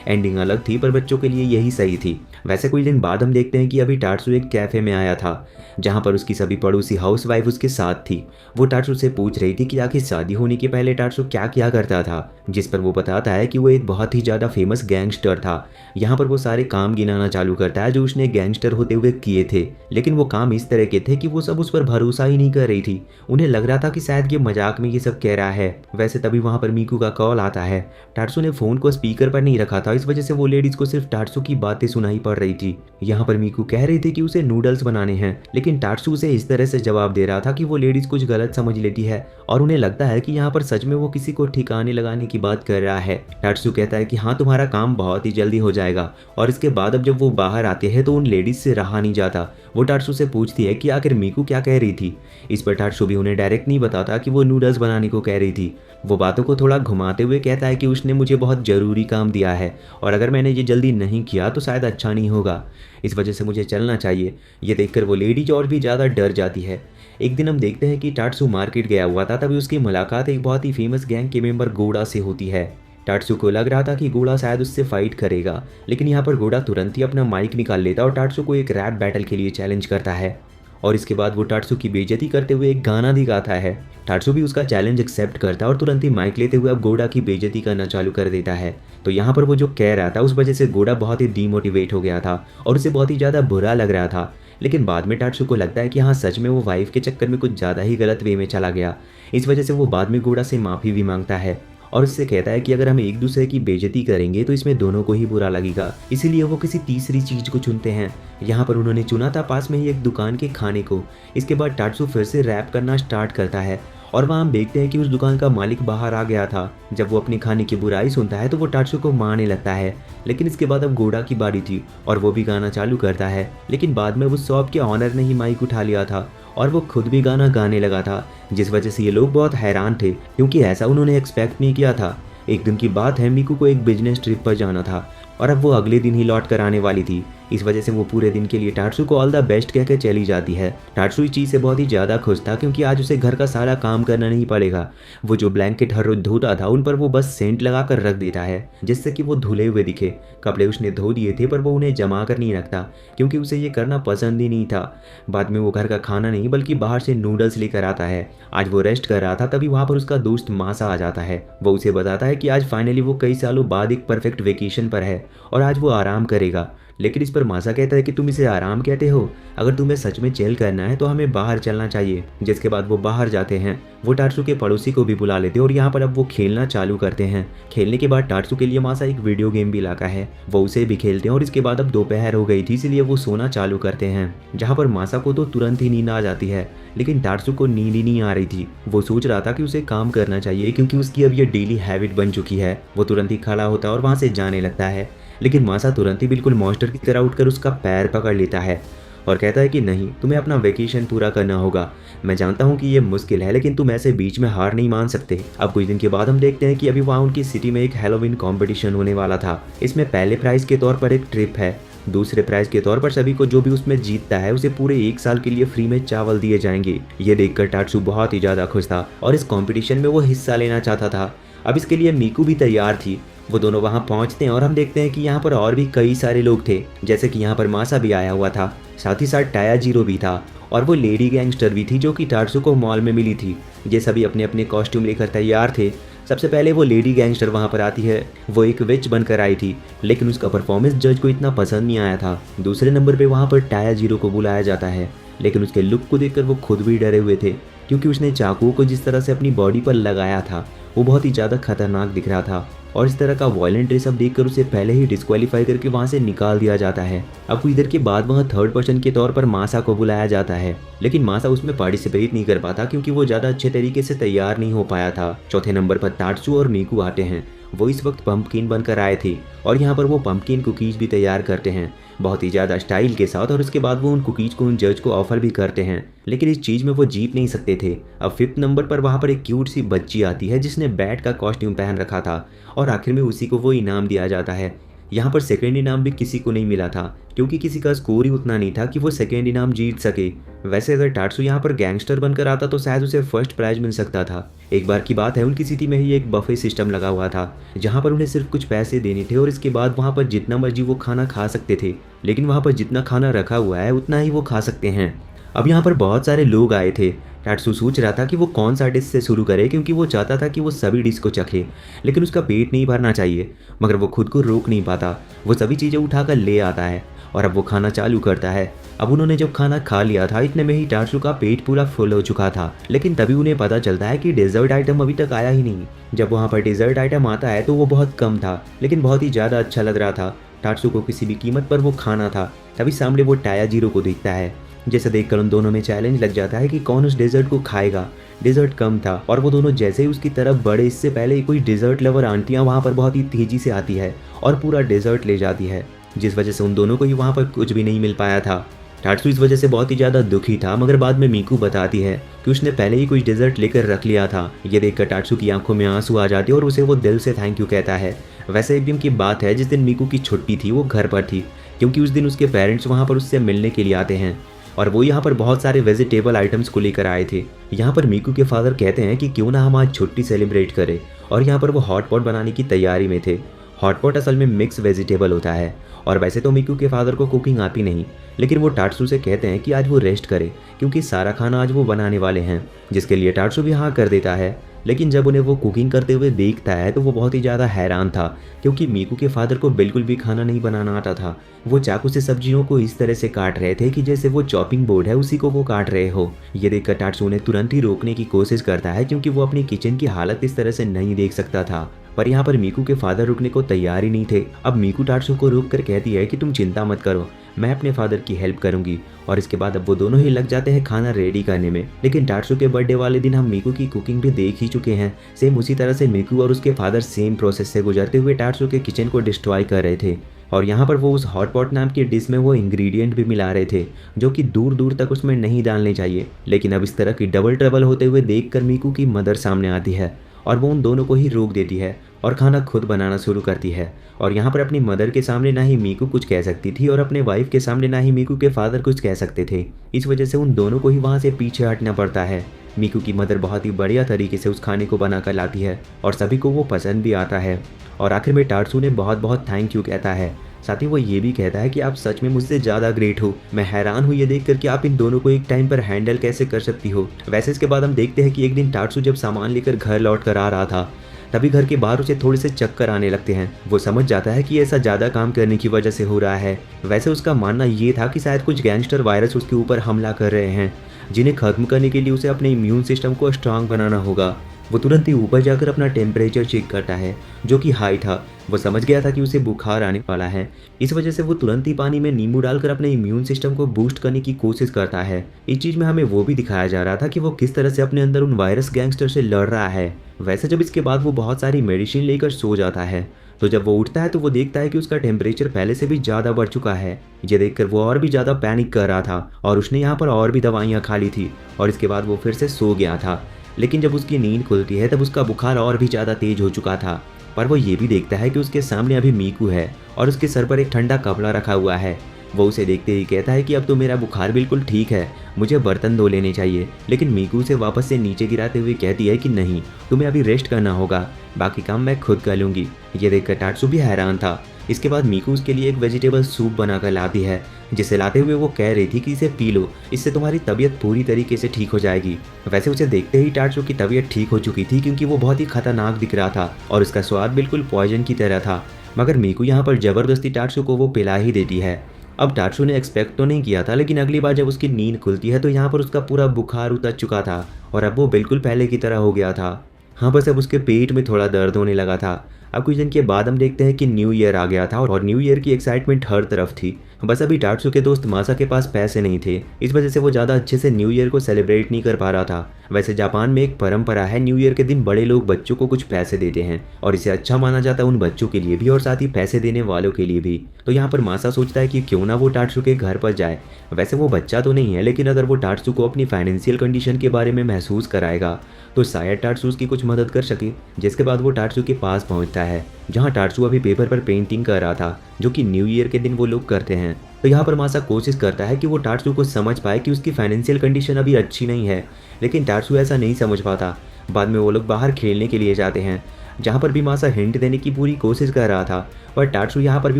एंडिंग अलग थी पर बच्चों के लिए यही सही थी। वैसे कुछ दिन बाद हम देखते हैं कि अभी टाट्सू एक कैफ़े में आया था, जहाँ पर उसकी सभी पड़ोसी हाउसवाइफ उसके साथ थी। वो टाट्सू से पूछ रही थी कि आखिर शादी होने के पहले टाट्सू क्या क्या करता था, जिस पर वो बताता है कि वो एक बहुत ही ज़्यादा फेमस गैंगस्टर था। यहाँ पर वो सारे काम गिनाना चालू करता है जो उसने गैंगस्टर होते हुए किए थे, लेकिन वो काम इस तरह के थे कि वो सब उस पर भरोसा ही नहीं कर रही थी। उन्हें लग रहा था कि शायद ये मजाक में ये सब कह रहा है। वैसे तभी वहाँ पर मीकू का कॉल आता है। टाट्सू ने फ़ोन को स्पीकर पर नहीं रखा था, इस वजह से वो लेडीज़ को सिर्फ टाट्सू की बातें सुनाई पड़ रही थी। यहाँ पर मीकू कह रही थी कि उसे नूडल्स बनाने हैं, लेकिन टाट्सू उसे इस तरह से जवाब दे रहा था कि वो लेडीज़ कुछ गलत समझ लेती है और उन्हें लगता है कि यहाँ पर सच में वो किसी को ठिकाने लगाने की बात कर रहा है। टाट्सू कहता है कि हाँ, तुम्हारा काम बहुत ही जल्दी हो जाएगा। और इसके बाद अब जब वो बाहर आते हैं तो उन लेडीज से रहा नहीं जाता। वो टाट्सू से पूछती है कि आखिर मीकू क्या कह रही थी। इस पर टाट्सू भी उन्हें डायरेक्ट नहीं बताता कि वो नूडल्स बनाने को कह रही थी। वो बातों को थोड़ा घुमाते हुए कहता है कि उसने मुझे बहुत ज़रूरी काम दिया है और अगर मैंने ये जल्दी नहीं किया तो शायद अच्छा नहीं होगा, इस वजह से मुझे चलना चाहिए। ये देखकर वो लेडीज और भी ज़्यादा डर जाती है। एक दिन हम देखते हैं कि टाट्सू मार्केट गया हुआ था, तभी उसकी मुलाकात एक बहुत ही फेमस गैंग के मेंबर गोड़ा से होती है। टाट्सू को लग रहा था कि गोड़ा शायद उससे फाइट करेगा, लेकिन यहाँ पर गोड़ा तुरंत ही अपना माइक निकाल लेता और टाट्सू को एक रैप बैटल के लिए चैलेंज करता है और इसके बाद वो टाट्सू की बेइज्जती करते हुए एक गाना भी गाता है। टाट्सू भी उसका चैलेंज एक्सेप्ट करता है और तुरंत ही माइक लेते हुए अब गोड़ा की बेइज्जती करना चालू कर देता है। तो यहाँ पर वो जो कह रहा था उस वजह से गोड़ा बहुत ही डीमोटिवेट हो गया था और उसे बहुत ही ज़्यादा बुरा लग रहा था। लेकिन बाद में टाट्सू को लगता है कि हाँ, सच में वो वाइफ के चक्कर में कुछ ज़्यादा ही गलत वे में चला गया। इस वजह से वो बाद में गोड़ा से माफ़ी भी मांगता है और उससे कहता है कि अगर हम एक दूसरे की बेइज्जती करेंगे तो इसमें दोनों को ही बुरा लगेगा, इसीलिए वो किसी तीसरी चीज़ को चुनते हैं। यहाँ पर उन्होंने चुना था पास में ही एक दुकान के खाने को। इसके बाद टाट्सू फिर से रैप करना स्टार्ट करता है और वहाँ हम देखते हैं कि उस दुकान का मालिक बाहर आ गया था। जब वो अपने खाने की बुराई सुनता है तो वो टाट्सू को मारने लगता है, लेकिन इसके बाद अब गोड़ा की बारी थी और वो भी गाना चालू करता है। लेकिन बाद में उस शॉप के ऑनर ने ही माइक उठा लिया था और वो खुद भी गाना गाने लगा था, जिस वजह से ये लोग बहुत हैरान थे क्योंकि ऐसा उन्होंने एक्सपेक्ट नहीं किया था। एक दिन की बात है, मीकू को एक बिजनेस ट्रिप पर जाना था और अब वो अगले दिन ही लौट कर आने वाली थी। इस वजह से वो पूरे दिन के लिए टाट्सू को ऑल द बेस्ट कहकर चली जाती है। टाट्सू इस चीज़ से बहुत ही ज़्यादा खुश था क्योंकि आज उसे घर का सारा काम करना नहीं पड़ेगा। वो जो ब्लैंकेट हर रोज धोता था उन पर वो बस सेंट लगा कर रख देता है जिससे कि वो धुले हुए दिखे। कपड़े उसने धो दिए थे पर वो उन्हें जमा कर नहीं रखता क्योंकि उसे ये करना पसंद ही नहीं था। बाद में वो घर का खाना नहीं बल्कि बाहर से नूडल्स लेकर आता है। आज वो रेस्ट कर रहा था, तभी वहाँ पर उसका दोस्त मासा आ जाता है। वो उसे बताता है कि आज फाइनली वो कई सालों बाद एक परफेक्ट वेकेशन पर है और आज वो आराम करेगा। लेकिन इस पर मासा कहता है कि तुम इसे आराम कहते हो, अगर तुम्हें सच में चिल करना है तो हमें बाहर चलना चाहिए। जिसके बाद वो बाहर जाते हैं। वो टाट्सू के पड़ोसी को भी बुला लेते हैं और यहाँ पर अब वो खेलना चालू करते हैं। खेलने के बाद टाट्सू के लिए मासा एक वीडियो गेम भी लाता है, वो उसे भी खेलते हैं और इसके बाद अब दोपहर हो गई थी इसलिए वो सोना चालू करते हैं। जहाँ पर मासा को तो तुरंत ही नींद आ जाती है, लेकिन टाट्सू को नींद ही नहीं आ रही थी। वो सोच रहा था कि उसे काम करना चाहिए क्योंकि उसकी अब ये डेली हैबिट बन चुकी है। वो तुरंत ही खड़ा होता है और वहाँ से जाने लगता है, लेकिन मासा तुरंत ही बिल्कुल मॉन्स्टर की तरह उठकर उसका पैर पकड़ लेता है और कहता है कि नहीं, तुम्हें अपना वेकेशन पूरा करना होगा। मैं जानता हूँ कि ये मुश्किल है, लेकिन तुम ऐसे बीच में हार नहीं मान सकते। अब कुछ दिन के बाद हम देखते हैं कि अभी वहाँ उनकी सिटी में एक हैलोवीन कॉम्पिटिशन होने वाला था। इसमें पहले प्राइज़ के तौर पर एक ट्रिप है, दूसरे प्राइज़ के तौर पर सभी को जो भी उसमें जीतता है उसे पूरे 1 साल के लिए फ्री में चावल दिए जाएंगे। ये देखकर टाट्सू बहुत ही ज़्यादा खुश था और इस कॉम्पिटिशन में वो हिस्सा लेना चाहता था। अब इसके लिए मीकू भी तैयार थी। वो दोनों वहाँ पहुँचते हैं और हम देखते हैं कि यहाँ पर और भी कई सारे लोग थे, जैसे कि यहाँ पर मासा भी आया हुआ था, साथ ही साथ टायाजीरो भी था और वो लेडी गैंगस्टर भी थी जो कि टाट्सू को मॉल में मिली थी। ये सभी अपने अपने कॉस्ट्यूम लेकर तैयार थे। सबसे पहले वो लेडी गैंगस्टर वहाँ पर आती है। वो एक विच बनकर आई थी, लेकिन उसका परफॉर्मेंस जज को इतना पसंद नहीं आया था। दूसरे नंबर पे वहाँ पर टायाजीरो को बुलाया जाता है, लेकिन उसके लुक को देखकर वो खुद भी डरे हुए थे क्योंकि उसने चाकुओं को जिस तरह से अपनी बॉडी पर लगाया था वो बहुत ही ज़्यादा खतरनाक दिख रहा था और इस तरह का वॉयलेंट ड्रेसअप देखकर उसे पहले ही डिस्क्वालीफाई करके वहाँ से निकाल दिया जाता है। अब इधर के बाद वहाँ थर्ड पर्सन के तौर पर मासा को बुलाया जाता है, लेकिन मासा उसमें पार्टिसिपेट नहीं कर पाता क्योंकि वो ज़्यादा अच्छे तरीके से तैयार नहीं हो पाया था। चौथे नंबर पर टाट्सू और मीकू आते हैं वो इस वक्त पंपकिन बनकर आए थे और यहाँ पर वो पंपकिन कुकीज़ भी तैयार करते हैं बहुत ही ज़्यादा स्टाइल के साथ, और उसके बाद वो उन कुकीज़ को उन जज को ऑफर भी करते हैं, लेकिन इस चीज़ में वो जीत नहीं सकते थे। अब 5th नंबर पर वहाँ पर एक क्यूट सी बच्ची आती है जिसने बैट का कॉस्ट्यूम पहन रखा था और आखिर में उसी को वो इनाम दिया जाता है। यहाँ पर सेकेंड इनाम भी किसी को नहीं मिला था क्योंकि किसी का स्कोर ही उतना नहीं था कि वो सेकेंड इनाम जीत सके। वैसे अगर टाट्सू यहाँ पर गैंगस्टर बनकर आता तो शायद उसे फर्स्ट प्राइज मिल सकता था। एक बार की बात है, उनकी सिटी में ही एक बफे सिस्टम लगा हुआ था जहाँ पर उन्हें सिर्फ कुछ पैसे देने थे और इसके बाद वहाँ पर जितना मर्जी वो खाना खा सकते थे, लेकिन वहाँ पर जितना खाना रखा हुआ है उतना ही वो खा सकते हैं। अब यहाँ पर बहुत सारे लोग आए थे। टाट्सू सोच रहा था कि वो कौन सा डिश से शुरू करे क्योंकि वो चाहता था कि वो सभी डिश को चखे, लेकिन उसका पेट नहीं भरना चाहिए, मगर वो खुद को रोक नहीं पाता। वो सभी चीज़ें उठाकर ले आता है और अब वो खाना चालू करता है। अब उन्होंने जब खाना खा लिया था इतने में ही टाट्सू का पेट पूरा फुल हो चुका था, लेकिन तभी उन्हें पता चलता है कि डेजर्ट आइटम अभी तक आया ही नहीं। जब वहाँ पर डेजर्ट आइटम आता है तो वो बहुत कम था, लेकिन बहुत ही ज़्यादा अच्छा लग रहा था। टाट्सू को किसी भी कीमत पर वो खाना था। तभी सामने वो टायाजीरो को देखता है, जैसे देखकर उन दोनों में चैलेंज लग जाता है कि कौन उस डेजर्ट को खाएगा। डेजर्ट कम था और वो दोनों जैसे ही उसकी तरफ बढ़े, इससे पहले ही कोई डेजर्ट लवर आंटियां वहाँ पर बहुत ही तेजी से आती है और पूरा डेजर्ट ले जाती है, जिस वजह से उन दोनों को ही वहाँ पर कुछ भी नहीं मिल पाया था। टाट्सू इस वजह से बहुत ही ज़्यादा दुखी था, मगर बाद में मीकू बताती है कि उसने पहले ही कुछ डेजर्ट लेकर रख लिया था। ये देखकर टाट्सू की आंखों में आंसू आ जाते हैं और उसे वो दिल से थैंक यू कहता है। वैसे एक दिन की बात है जिस दिन मीकू की छुट्टी थी, वो घर पर थी क्योंकि उस दिन उसके पेरेंट्स वहाँ पर उससे मिलने के लिए आते हैं और वो यहाँ पर बहुत सारे वेजिटेबल आइटम्स को लेकर आए थे। यहाँ पर मीकू के फादर कहते हैं कि क्यों ना हम आज छुट्टी सेलिब्रेट करें, और यहाँ पर वो हॉट पॉट बनाने की तैयारी में थे। हॉट पॉट असल में मिक्स वेजिटेबल होता है और वैसे तो मीकू के फादर को कुकिंग आती नहीं, लेकिन वो टाट्सू से कहते हैं कि आज वो रेस्ट करे क्योंकि सारा खाना आज वो बनाने वाले हैं, जिसके लिए टाट्सू भी हाँ कर देता है। लेकिन जब उन्हें वो कुकिंग करते हुए देखता है तो वो बहुत ही ज़्यादा हैरान था क्योंकि मीकू के फादर को बिल्कुल भी खाना नहीं बनाना आता था। वो चाकू से सब्जियों को इस तरह से काट रहे थे कि जैसे वो चॉपिंग बोर्ड है उसी को वो काट रहे हो। ये देखकर टाट्सू उन्हें तुरंत ही रोकने की कोशिश करता है क्योंकि वो अपनी किचन की हालत इस तरह से नहीं देख सकता था, पर यहाँ पर मीकू के फादर रुकने को तैयार ही नहीं थे। अब मीकू टाट्सू को रोक कर कहती है कि तुम चिंता मत करो, मैं अपने फादर की हेल्प करूंगी। और इसके बाद अब वो दोनों ही लग जाते हैं खाना रेडी करने में। लेकिन टाट्सू के बर्थडे वाले दिन हम मीकू की कुकिंग भी देख ही चुके हैं। सेम उसी तरह से मीकू और उसके फादर सेम प्रोसेस से गुजरते हुए टाट्सू के किचन को डिस्ट्रॉय कर रहे थे और यहाँ पर वो उस हॉट पॉट नाम की डिश में वो इंग्रेडिएंट भी मिला रहे थे जो कि दूर दूर तक उसमें नहीं डालने चाहिए। लेकिन अब इस तरह की डबल ट्रबल होते हुए देखकर मीकू की मदर सामने आती है और वो उन दोनों को ही रोक देती है और खाना खुद बनाना शुरू करती है। और यहाँ पर अपनी मदर के सामने ना ही मीकू कुछ कह सकती थी और अपने वाइफ के सामने ना ही मीकू के फादर कुछ कह सकते थे। इस वजह से उन दोनों को ही वहाँ से पीछे हटना पड़ता है। मीकू की मदर बहुत ही बढ़िया तरीके से उस खाने को बनाकर लाती है और सभी को वो पसंद भी आता है। और आखिर में टाट्सू ने बहुत बहुत थैंक यू कहता है। साथ ही वो ये भी कहता है कि आप सच में मुझसे ज़्यादा ग्रेट हो। मैं हैरान हूँ ये देखकर कि आप इन दोनों को एक टाइम पर हैंडल कैसे कर सकती हो। वैसे इसके बाद हम देखते हैं कि एक दिन टाट्सू जब सामान लेकर घर लौट कर आ रहा था तभी घर के बाहर उसे थोड़े से चक्कर आने लगते हैं। वो समझ जाता है कि ऐसा ज़्यादा काम करने की वजह से हो रहा है। वैसे उसका मानना ये था कि शायद कुछ गैंगस्टर वायरस उसके ऊपर हमला कर रहे हैं जिन्हें खत्म करने के लिए उसे अपने इम्यून सिस्टम को स्ट्रांग बनाना होगा। वो तुरंत ही ऊपर जाकर अपना टेम्परेचर चेक करता है जो कि हाई था। वो समझ गया था कि उसे बुखार आने वाला है, इस वजह से वो तुरंत ही पानी में नींबू डालकर अपने इम्यून सिस्टम को बूस्ट करने की कोशिश करता है। इस चीज़ में हमें वो भी दिखाया जा रहा था कि वो किस तरह से अपने अंदर उन वायरस गैंगस्टर से लड़ रहा है। वैसे जब इसके बाद वो बहुत सारी मेडिसिन लेकर सो जाता है तो जब वो उठता है तो वो देखता है कि उसका टेम्परेचर पहले से भी ज़्यादा बढ़ चुका है। ये देखकर वो और भी ज़्यादा पैनिक कर रहा था और उसने यहाँ पर और भी दवाइयाँ खा ली थी और इसके बाद वो फिर से सो गया था। लेकिन जब उसकी नींद खुलती है तब उसका बुखार और भी ज़्यादा तेज हो चुका था। पर वो ये भी देखता है कि उसके सामने अभी मीकू है और उसके सर पर एक ठंडा कपड़ा रखा हुआ है। वो उसे देखते ही कहता है कि अब तो मेरा बुखार बिल्कुल ठीक है, मुझे बर्तन धो लेने चाहिए। लेकिन मीकू उसे वापस से नीचे गिराते हुए कहती है कि नहीं, तुम्हें अभी रेस्ट करना होगा, बाकी काम मैं खुद कर लूँगी। ये देखकर टाट्सू भी हैरान था। इसके बाद मीकू उसके लिए एक वेजिटेबल सूप बनाकर लाती है जिसे लाते हुए वो कह रही थी कि इसे पी लो, इससे तुम्हारी तबीयत पूरी तरीके से ठीक हो जाएगी। वैसे उसे देखते ही टाट्सू की तबीयत ठीक हो चुकी थी क्योंकि वो बहुत ही खतरनाक दिख रहा था और उसका स्वाद बिल्कुल पॉइजन की तरह था। मगर मीकू यहाँ पर ज़बरदस्ती टाट्सू को वो पिला ही देती है। अब टाट्सू ने एक्सपेक्ट तो नहीं किया था, लेकिन अगली बार जब उसकी नींद खुलती है तो यहाँ पर उसका पूरा बुखार उतर चुका था और अब वो बिल्कुल पहले की तरह हो गया था। हाँ, बस अब उसके पेट में थोड़ा दर्द होने लगा था। अब कुछ दिन के बाद हम देखते हैं कि न्यू ईयर आ गया था और न्यू ईयर की एक्साइटमेंट हर तरफ थी। बस अभी टाट्सू के दोस्त मासा के पास पैसे नहीं थे, इस वजह से वो ज़्यादा अच्छे से न्यू ईयर को सेलिब्रेट नहीं कर पा रहा था। वैसे जापान में एक परंपरा है, न्यू ईयर के दिन बड़े लोग बच्चों को कुछ पैसे देते हैं और इसे अच्छा माना जाता है उन बच्चों के लिए भी और साथ ही पैसे देने वालों के लिए भी। तो यहाँ पर मासा सोचता है कि क्यों ना वो टाट्सू के घर पर जाए। वैसे वो बच्चा तो नहीं है, लेकिन अगर वो टाट्सू को अपनी फाइनेंशियल कंडीशन के बारे में महसूस कराएगा तो शायद टाट्सू उसकी कुछ मदद कर सके। जिसके बाद वो टाट्सू के पास पहुंचता है, जहां टाट्सू अभी पेपर पर पेंटिंग कर रहा था, जो कि न्यू ईयर के दिन वो लोग करते हैं। तो यहाँ पर मासा कोशिश करता है कि वो टाट्सू को समझ पाए कि उसकी फाइनेंशियल कंडीशन अभी अच्छी नहीं है, लेकिन टाट्सू ऐसा नहीं समझ पाता। बाद में वो लोग बाहर खेलने के लिए जाते हैं, जहाँ पर भी मासा हिंट देने की पूरी कोशिश कर रहा था, पर टाट्सू यहाँ पर भी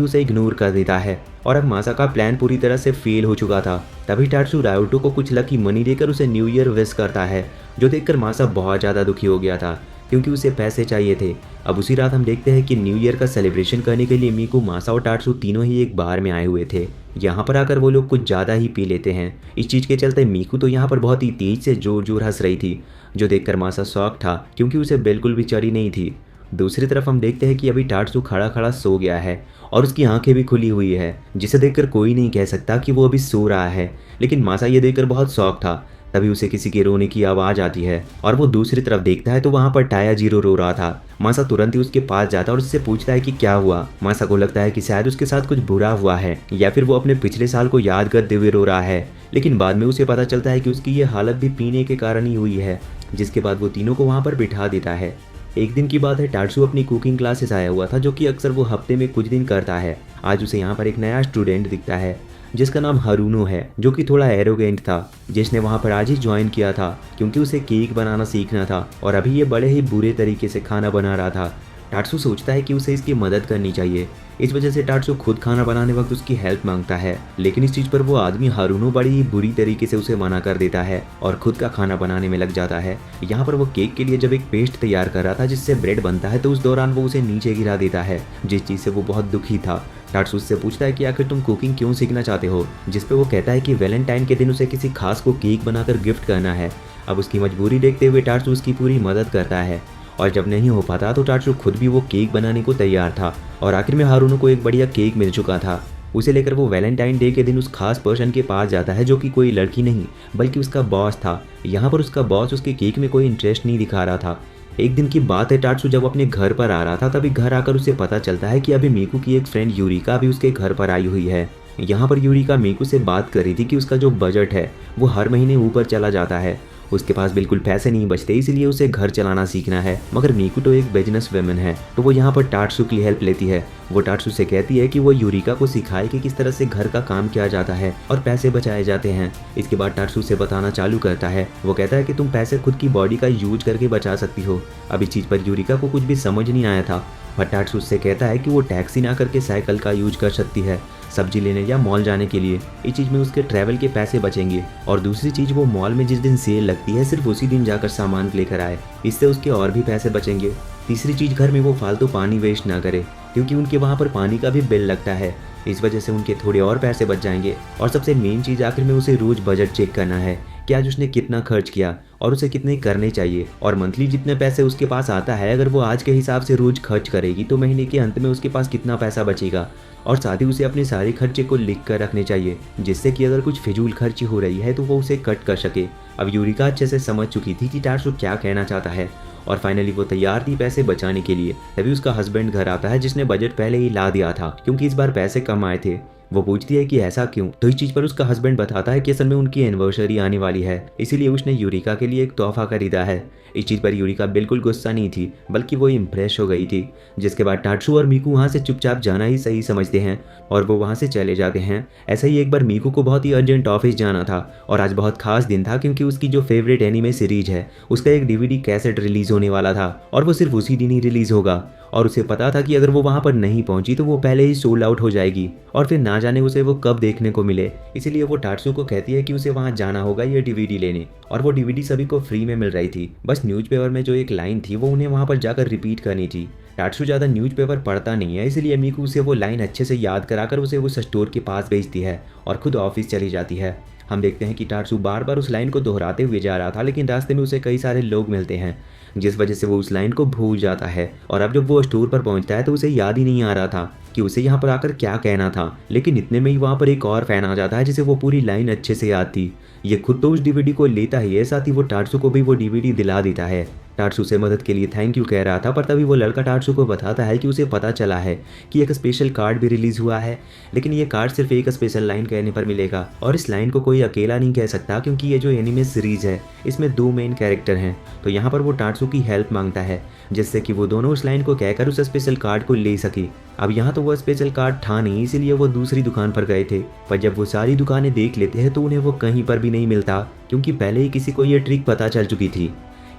उसे इग्नोर कर देता है और अब मासा का प्लान पूरी तरह से फेल हो चुका था। तभी टाट्सू रायोटो को कुछ लकी मनी देकर उसे न्यू ईयर विश करता है, जो देखकर मासा बहुत ज़्यादा दुखी हो गया था क्योंकि उसे पैसे चाहिए थे। अब उसी रात हम देखते हैं कि न्यू ईयर का सेलिब्रेशन करने के लिए मीकू, मासा और टाट्सू तीनों ही एक बार में आए हुए थे। यहाँ पर आकर वो लोग कुछ ज़्यादा ही पी लेते हैं। इस चीज़ के चलते मीकू तो यहाँ पर बहुत ही तेज से जोर जोर हंस रही थी, जो देखकर मासा शॉक था क्योंकि उसे बिल्कुल भी चढ़ी नहीं थी। दूसरी तरफ हम देखते हैं कि अभी टाट्सू खड़ा खड़ा सो गया है और उसकी आंखें भी खुली हुई है, जिसे देखकर कोई नहीं कह सकता कि वो अभी सो रहा है। लेकिन मासा ये देखकर बहुत शॉक था। तभी उसे किसी के रोने की आवाज़ आती है और वो दूसरी तरफ देखता है तो वहाँ पर टायाजीरो रो रहा था। मासा तुरंत ही उसके पास जाता है और उससे पूछता है कि क्या हुआ। मासा को लगता है कि शायद उसके साथ कुछ बुरा हुआ है या फिर वो अपने पिछले साल को याद करते हुए रो रहा है, लेकिन बाद में उसे पता चलता है कि उसकी ये हालत भी पीने के कारण ही हुई है। जिसके बाद वो तीनों को वहाँ पर बिठा देता है। एक दिन की बात है, टाट्सू अपनी कुकिंग क्लासेस आया हुआ था, जो कि अक्सर वो हफ्ते में कुछ दिन करता है। आज उसे यहाँ पर एक नया स्टूडेंट दिखता है जिसका नाम हारुनो है, जो कि थोड़ा एरोगेंट था, जिसने वहाँ पर आज ही ज्वाइन किया था क्योंकि उसे केक बनाना सीखना था और अभी ये बड़े ही बुरे तरीके से खाना बना रहा था। टाट्सू सोचता है कि उसे इसकी मदद करनी चाहिए, इस वजह से टाट्सू खुद खाना बनाने वक्त उसकी हेल्प मांगता है, लेकिन इस चीज़ पर वो आदमी हारुनो बड़ी ही बुरी तरीके से उसे मना कर देता है और खुद का खाना बनाने में लग जाता है। यहाँ पर वो केक के लिए जब एक पेस्ट तैयार कर रहा था जिससे ब्रेड बनता है, तो उस दौरान वो उसे नीचे गिरा देता है, जिस चीज़ से वो बहुत दुखी था। टाट्सू उससे पूछता है कि आखिर तुम कुकिंग क्यों सीखना चाहते हो, जिस पे वो कहता है कि वैलेंटाइन के दिन उसे किसी खास को केक बनाकर गिफ्ट करना है। अब उसकी मजबूरी देखते हुए टाट्सू उसकी पूरी मदद करता है और जब नहीं हो पाता तो टाट्सू खुद भी वो केक बनाने को तैयार था और आखिर में हारुनो को एक बढ़िया केक मिल चुका था। उसे लेकर वो वैलेंटाइन डे के दिन उस खास पर्सन के पास जाता है, जो कि कोई लड़की नहीं बल्कि उसका बॉस था। यहाँ पर उसका बॉस उसके केक में कोई इंटरेस्ट नहीं दिखा रहा था। एक दिन की बात है, टाट्सू जब अपने घर पर आ रहा था तभी घर आकर उसे पता चलता है कि अभी मीकू की एक फ्रेंड यूरिका भी उसके घर पर आई हुई है। यहाँ पर यूरिका मीकू से बात कर रही थी कि उसका जो बजट है वो हर महीने ऊपर चला जाता है, उसके पास बिल्कुल पैसे नहीं बचते, इसलिए उसे घर चलाना सीखना है। मगर मीकू तो एक बिजनेस वुमन है, तो वो यहाँ पर टाट्सू की हेल्प लेती है। वो टाट्सू से कहती है कि वो यूरिका को सिखाए कि किस तरह से घर का काम किया जाता है और पैसे बचाए जाते हैं। इसके बाद टाट्सू से बताना चालू करता है। वो कहता है कि तुम पैसे खुद की बॉडी का यूज करके बचा सकती हो। अब इस चीज़ पर यूरिका को कुछ भी समझ नहीं आया था, पर टाट्सू उससे कहता है कि वो टैक्सी ना करके साइकिल का यूज कर सकती है सब्जी लेने या मॉल जाने के लिए। इस चीज़ में उसके ट्रैवल के पैसे बचेंगे। और दूसरी चीज़, वो मॉल में जिस दिन सेल लगती है सिर्फ उसी दिन जाकर सामान लेकर आए, इससे उसके और भी पैसे बचेंगे। तीसरी चीज़, घर में वो फालतू पानी वेस्ट ना करे, क्योंकि उनके वहाँ पर पानी का भी बिल लगता है, इस वजह से उनके थोड़े और पैसे बच जाएंगे। और सबसे मेन चीज़, आखिर में उसे रोज़ बजट चेक करना है कि आज उसने कितना खर्च किया और उसे कितने करने चाहिए। और मंथली जितने पैसे उसके पास आता है, अगर वो आज के हिसाब से रोज़ खर्च करेगी तो महीने के अंत में उसके पास कितना पैसा बचेगा। और साथ ही उसे अपने सारे खर्चे को लिख कर रखने चाहिए, जिससे कि अगर कुछ फिजूल खर्ची हो रही है तो वो उसे कट कर सके। अब यूरिका अच्छे से समझ चुकी थी कि टाट्सू क्या कहना चाहता है और फाइनली वो तैयार थी पैसे बचाने के लिए। तभी उसका हस्बैंड घर आता है, जिसने बजट पहले ही ला दिया था क्योंकि इस बार पैसे कम आए थे। वो पूछती है कि ऐसा क्यों, तो इस चीज़ पर उसका हस्बैंड बताता है कि असल में उनकी एनिवर्सरी आने वाली है, इसीलिए उसने यूरिका के लिए एक तोहफा खरीदा है। इस चीज़ पर यूरिका बिल्कुल गुस्सा नहीं थी, बल्कि वो इम्प्रेस हो गई थी। जिसके बाद टाट्सू और मीकू वहाँ से चुपचाप जाना ही सही समझते हैं और वो वहाँ से चले जाते हैं। ऐसा ही एक बार मीकू को बहुत ही अर्जेंट ऑफिस जाना था और आज बहुत खास दिन था, क्योंकि उसकी जो फेवरेट एनीमे सीरीज है उसका एक डीवीडी कैसेट रिलीज होने वाला था और वो सिर्फ उसी दिन ही रिलीज होगा। और उसे पता था कि अगर वो वहाँ पर नहीं पहुँची तो वो पहले ही सोल्ड आउट हो जाएगी और फिर ना जाने उसे वो कब देखने को मिले। इसीलिए वो टाट्सू को कहती है कि उसे वहाँ जाना होगा ये डीवीडी लेने, और वो डीवीडी सभी को फ्री में मिल रही थी। बस न्यूज़पेपर में जो एक लाइन थी वो उन्हें वहाँ पर जाकर रिपीट करनी थी। टाट्सू ज़्यादा न्यूज़पेपर पढ़ता नहीं है, इसलिए मीकू उसे वो लाइन अच्छे से याद कराकर उसे उस स्टोर के पास भेजती है और खुद ऑफिस चली जाती है। हम देखते हैं कि टाट्सू बार बार उस लाइन को दोहराते हुए जा रहा था, लेकिन रास्ते में उसे कई सारे लोग मिलते हैं जिस वजह से वो उस लाइन को भूल जाता है। और अब जब वो स्टोर पर पहुंचता है तो उसे याद ही नहीं आ रहा था कि उसे यहाँ पर आकर क्या कहना था। लेकिन इतने में ही वहाँ पर एक और फैन आ जाता है जिसे वो पूरी लाइन अच्छे से याद थी। ये खुद तो उस डीवीडी को लेता ही है, साथ ही वो टाट्सू को भी वो डीवीडी दिला देता है। टाट्सू से मदद के लिए थैंक यू कह रहा था, पर तभी वो लड़का टाट्सू को बताता है कि उसे पता चला है कि एक स्पेशल कार्ड भी रिलीज हुआ है, लेकिन ये कार्ड सिर्फ एक स्पेशल लाइन कहने पर मिलेगा और इस लाइन को कोई अकेला नहीं कह सकता, क्योंकि ये जो एनिमे सीरीज है इसमें 2 मेन कैरेक्टर हैं। तो यहाँ पर वो टाट्सू की हेल्प मांगता है जिससे कि वो दोनों उस लाइन को कहकर उस स्पेशल कार्ड को ले सके। अब यहाँ तो वो स्पेशल कार्ड था नहीं, इसीलिए वो दूसरी दुकान पर गए थे, पर जब वो सारी दुकानें देख लेते हैं तो उन्हें वो कहीं पर भी नहीं मिलता, क्योंकि पहले ही किसी को ये ट्रिक पता चल चुकी थी।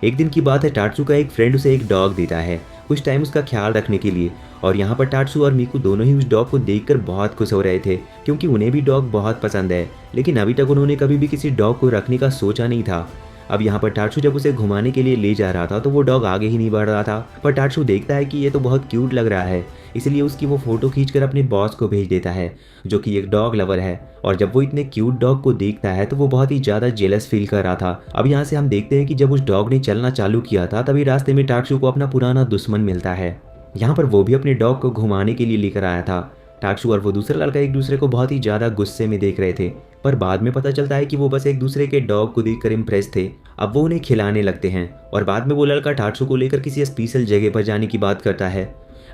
एक दिन की बात है, टाट्सू का एक फ्रेंड उसे एक डॉग देता है कुछ टाइम उसका ख्याल रखने के लिए, और यहाँ पर टाट्सू और मीकू दोनों ही उस डॉग को देखकर बहुत खुश हो रहे थे, क्योंकि उन्हें भी डॉग बहुत पसंद है। लेकिन अभी तक उन्होंने कभी भी किसी डॉग को रखने का सोचा नहीं था। अब यहाँ पर टाट्सू जब उसे घुमाने के लिए ले जा रहा था तो वो डॉग आगे ही नहीं बढ़ रहा था, पर टाट्सू देखता है कि ये तो बहुत क्यूट लग रहा है, इसलिए उसकी वो फोटो खींचकर अपने बॉस को भेज देता है जो कि एक डॉग लवर है। और जब वो इतने क्यूट डॉग को देखता है तो वो बहुत ही ज़्यादा जेलस फील कर रहा था। अब यहाँ से हम देखते हैं कि जब उस डॉग ने चलना चालू किया था तभी रास्ते में टाट्सू को अपना पुराना दुश्मन मिलता है। यहाँ पर वो भी अपने डॉग को घुमाने के लिए लेकर आया था। टाट्सू और वो दूसरा लड़का एक दूसरे को बहुत ही ज़्यादा गुस्से में देख रहे थे, पर बाद में पता चलता है कि वो बस एक दूसरे के डॉग को देखकर इम्प्रेस थे। अब वो उन्हें खिलाने लगते हैं और बाद में वो लड़का टाट्सू को लेकर किसी स्पेशल जगह पर जाने की बात करता है।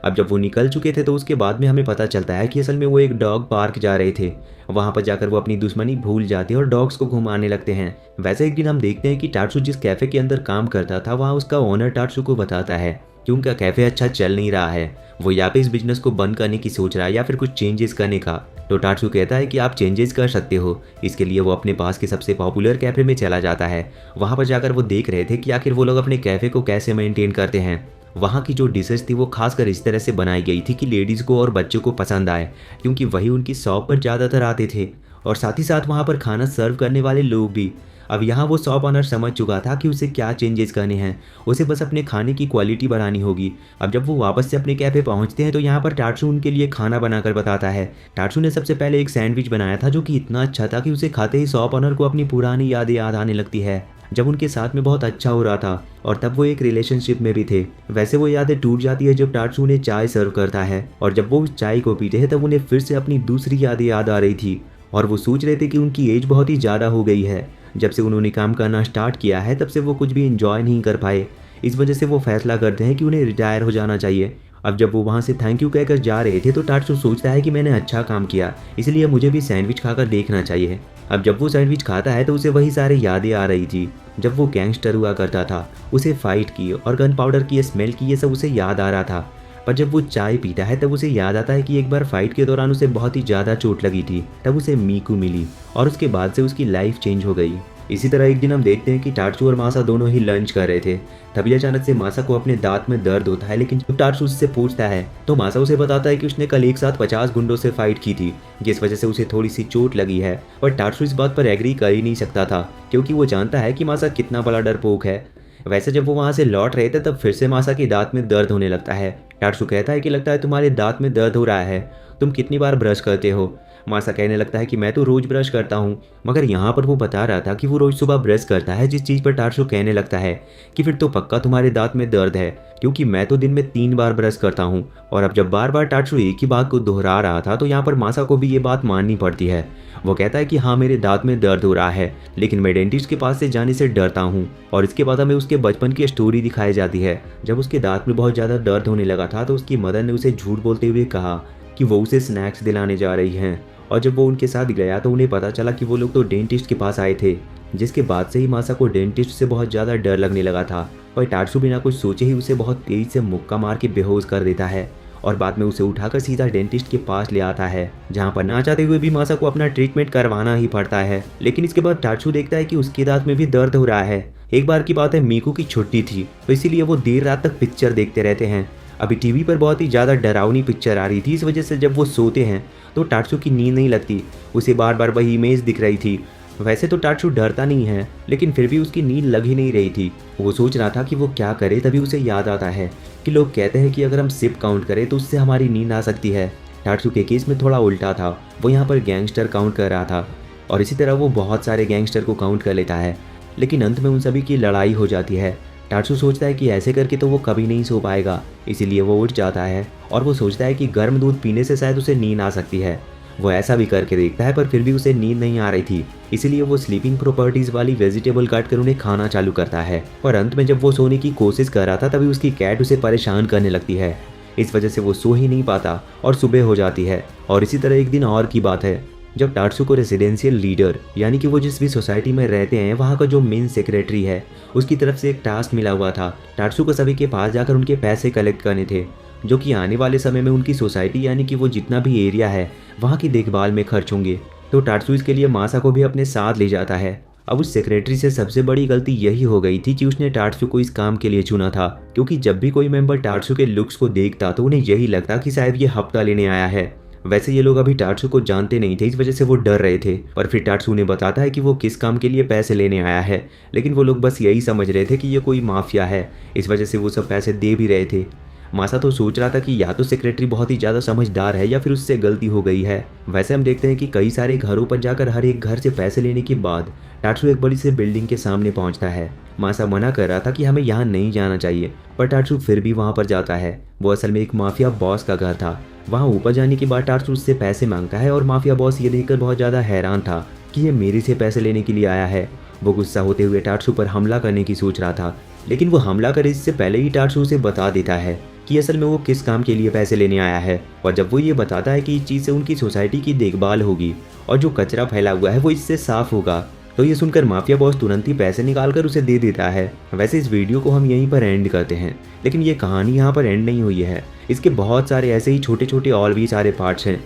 अब जब वो निकल चुके थे तो उसके बाद में हमें पता चलता है कि असल में वो एक डॉग पार्क जा रहे थे। वहाँ पर जाकर वो अपनी दुश्मनी भूल जाते हैं और डॉग्स को घुमाने लगते हैं। वैसे एक दिन हम देखते हैं कि टाट्सू जिस कैफ़े के अंदर काम करता था वहाँ उसका ओनर टाट्सू को बताता है कि उनका कैफ़े अच्छा चल नहीं रहा है, वो या पे इस बिजनेस को बंद करने की सोच रहा है या फिर कुछ चेंजेस करने का। तो टाट्सू कहता है कि आप चेंजेस कर सकते हो। इसके लिए वो अपने पास के सबसे पॉपुलर कैफ़े में चला जाता है। वहाँ पर जाकर वो देख रहे थे कि आखिर वो लोग अपने कैफ़े को कैसे मेंटेन करते हैं। वहाँ की जो डिशेस थी वो खासकर इस तरह से बनाई गई थी कि लेडीज़ को और बच्चों को पसंद आए, क्योंकि वही उनकी शॉप पर ज़्यादातर आते थे, और साथ ही साथ वहाँ पर खाना सर्व करने वाले लोग भी। अब यहाँ वो शॉप ऑनर समझ चुका था कि उसे क्या चेंजेस करने हैं, उसे बस अपने खाने की क्वालिटी बढ़ानी होगी। अब जब वो वापस से अपने कैफ़े पहुँचते हैं तो यहाँ पर टाट्सू उनके लिए खाना बनाकर बताता है। टाट्सू ने सबसे पहले एक सैंडविच बनाया था जो कि इतना अच्छा था कि उसे खाते ही शॉप ऑनर को अपनी पुरानी यादें याद आने लगती है, जब उनके साथ में बहुत अच्छा हो रहा था और तब वो एक रिलेशनशिप में भी थे। वैसे वो यादें टूट जाती है जब टाट्सू उन्हें चाय सर्व करता है, और जब वो उस चाय को पीते हैं तब उन्हें फिर से अपनी दूसरी यादें याद आ रही थी, और वो सोच रहे थे कि उनकी एज बहुत ही ज़्यादा हो गई है। जब से उन्होंने काम करना स्टार्ट किया है तब से वो कुछ भी इंजॉय नहीं कर पाए। इस वजह से वो फैसला करते हैं कि उन्हें रिटायर हो जाना चाहिए। अब जब वो वहाँ से थैंक यू कहकर जा रहे थे तो टाट्सू सोचता है कि मैंने अच्छा काम किया, इसलिए मुझे भी सैंडविच खाकर देखना चाहिए। अब जब वो सैंडविच खाता है तो उसे वही सारी यादें आ रही थी जब वो गैंगस्टर हुआ करता था, उसे फाइट की और गन पाउडर की स्मेल की, ये सब उसे याद आ रहा था। पर जब वो चाय पीता है तब उसे याद आता है कि एक बार फाइट के दौरान उसे बहुत ही ज़्यादा चोट लगी थी, तब उसे मीकू मिली और उसके बाद से उसकी लाइफ चेंज हो गई। इसी तरह एक दिन हम देखते हैं कि टाट्सू और मासा दोनों ही लंच कर रहे थे, तभी अचानक से मासा को अपने दांत में दर्द होता है। लेकिन जब टाट्सू उससे पूछता है तो मासा उसे बताता है कि उसने कल एक साथ 50 गुंडों से फाइट की थी, जिस वजह से उसे थोड़ी सी चोट लगी है। पर टाट्सू इस बात पर एग्री कर ही नहीं सकता था, क्योंकि वो जानता है कि मासा कितना बड़ा डरपोक है। वैसे जब वो वहाँ से लौट रहे थे तब फिर से मासा के दांत में दर्द होने लगता है। टाट्सू कहता है कि लगता है तुम्हारे दांत में दर्द हो रहा है, तुम कितनी बार ब्रश करते हो। मासा कहने लगता है कि मैं तो रोज़ ब्रश करता हूँ, मगर यहाँ पर वो बता रहा था कि वो रोज़ सुबह ब्रश करता है, जिस चीज़ पर टाट्सू कहने लगता है कि फिर तो पक्का तुम्हारे दांत में दर्द है, क्योंकि मैं तो दिन में 3 बार ब्रश करता हूँ। और अब जब बार बार टाट्सू एक ही बात को दोहरा रहा था तो यहाँ पर मासा को भी ये बात माननी पड़ती है। वो कहता है कि हाँ मेरे दांत में दर्द हो रहा है, लेकिन मैं डेंटिस्ट के पास से जाने से डरता हूँ। और इसके बाद हमें उसके बचपन की स्टोरी दिखाई जाती है। जब उसके दांत में बहुत ज़्यादा दर्द होने लगा था तो उसकी मदर ने उसे झूठ बोलते हुए कहा कि वो उसे स्नैक्स दिलाने जा रही हैं, और जब वो उनके साथ गया तो उन्हें पता चला कि वो लोग तो डेंटिस्ट के पास आए थे, जिसके बाद से ही मासा को डेंटिस्ट से बहुत ज़्यादा डर लगने लगा था। पर टाट्सू बिना कुछ सोचे ही उसे बहुत तेज़ से मुक्का मार के बेहोश कर देता है, और बाद में उसे उठाकर सीधा डेंटिस्ट के पास ले आता है, जहाँ पर ना चाहते हुए भी मासा को अपना ट्रीटमेंट करवाना ही पड़ता है। लेकिन इसके बाद टाट्सू देखता है कि उसके दांत में भी दर्द हो रहा है। एक बार की बात है, मीकू की छुट्टी थी तो इसीलिए वो देर रात तक पिक्चर देखते रहते हैं। अभी टीवी पर बहुत ही ज़्यादा डरावनी पिक्चर आ रही थी, इस वजह से जब वो सोते हैं तो टाट्सू की नींद नहीं लगती, उसे बार बार वही इमेज दिख रही थी। वैसे तो टाट्सू डरता नहीं है, लेकिन फिर भी उसकी नींद लग ही नहीं रही थी। वो सोच रहा था कि वो क्या करे, तभी उसे याद आता है कि लोग कहते हैं कि अगर हम सिप काउंट करें तो उससे हमारी नींद आ सकती है। टाट्सू के केस में थोड़ा उल्टा था, वो यहाँ पर गैंगस्टर काउंट कर रहा था। और इसी तरह वो बहुत सारे गैंगस्टर को काउंट कर लेता है। लेकिन अंत में उन सभी की लड़ाई हो जाती है। टाट्सू सोचता है कि ऐसे करके तो वो कभी नहीं सो पाएगा, इसीलिए वो उठ जाता है और वो सोचता है कि गर्म दूध पीने से शायद उसे नींद आ सकती है। वो ऐसा भी करके देखता है पर फिर भी उसे नींद नहीं आ रही थी, इसीलिए वो स्लीपिंग प्रॉपर्टीज वाली वेजिटेबल काट कर उन्हें खाना चालू करता है। और अंत में जब वो सोने की कोशिश कर रहा था तभी उसकी कैट उसे परेशान करने लगती है। इस वजह से वो सो ही नहीं पाता और सुबह हो जाती है। और इसी तरह एक दिन और की बात है जब टाट्सू को रेसिडेंशियल लीडर यानी कि वो जिस भी सोसाइटी में रहते हैं वहाँ का जो मेन सेक्रेटरी है उसकी तरफ से एक टास्क मिला हुआ था। टाट्सू को सभी के पास जाकर उनके पैसे कलेक्ट करने थे जो कि आने वाले समय में उनकी सोसाइटी यानी कि वो जितना भी एरिया है वहाँ की देखभाल में खर्च होंगे। तो टाट्सू इसके लिए मासा को भी अपने साथ ले जाता है। अब उस सेक्रेटरी से सबसे बड़ी गलती यही हो गई थी कि उसने टाट्सू को इस काम के लिए चुना था, क्योंकि जब भी कोई मेंबर टाट्सू के लुक्स को देखता तो उन्हें यही लगता कि शायद ये हफ्ता लेने आया है। वैसे ये लोग अभी टाट्सू को जानते नहीं थे, इस वजह से वो डर रहे थे। पर फिर टाट्सू ने बताता है कि वो किस काम के लिए पैसे लेने आया है, लेकिन वो लोग बस यही समझ रहे थे कि ये कोई माफिया है, इस वजह से वो सब पैसे दे भी रहे थे। मासा तो सोच रहा था कि या तो सेक्रेटरी बहुत ही ज़्यादा समझदार है या फिर उससे गलती हो गई है। वैसे हम देखते हैं कि कई सारे घरों पर जाकर हर एक घर से पैसे लेने के बाद टाट्सू एक बड़ी सी बिल्डिंग के सामने पहुंचता है। मासा मना कर रहा था कि हमें यहाँ नहीं जाना चाहिए, पर टाट्सू फिर भी वहाँ पर जाता है। वो असल में एक माफिया बॉस का घर था। वहाँ ऊपर जाने के बाद टाट्सू उससे पैसे मांगता है और माफिया बॉस ये देखकर बहुत ज़्यादा हैरान था कि ये मेरे से पैसे लेने के लिए आया है। वो गुस्सा होते हुए टाट्सू पर हमला करने की सोच रहा था, लेकिन वो हमला करे इससे पहले ही टाट्सू उसे बता देता है कि असल में वो किस काम के लिए पैसे लेने आया है। और जब वो ये बताता है कि इस चीज़ से उनकी सोसाइटी की देखभाल होगी और जो कचरा फैला हुआ है वो इससे साफ होगा, तो ये सुनकर माफिया बॉस तुरंत ही पैसे निकालकर उसे दे देता है। वैसे इस वीडियो को हम यहीं पर एंड करते हैं, लेकिन ये कहानी यहाँ पर एंड नहीं हुई है। इसके बहुत सारे ऐसे ही छोटे छोटे और भी सारे पार्ट्स हैं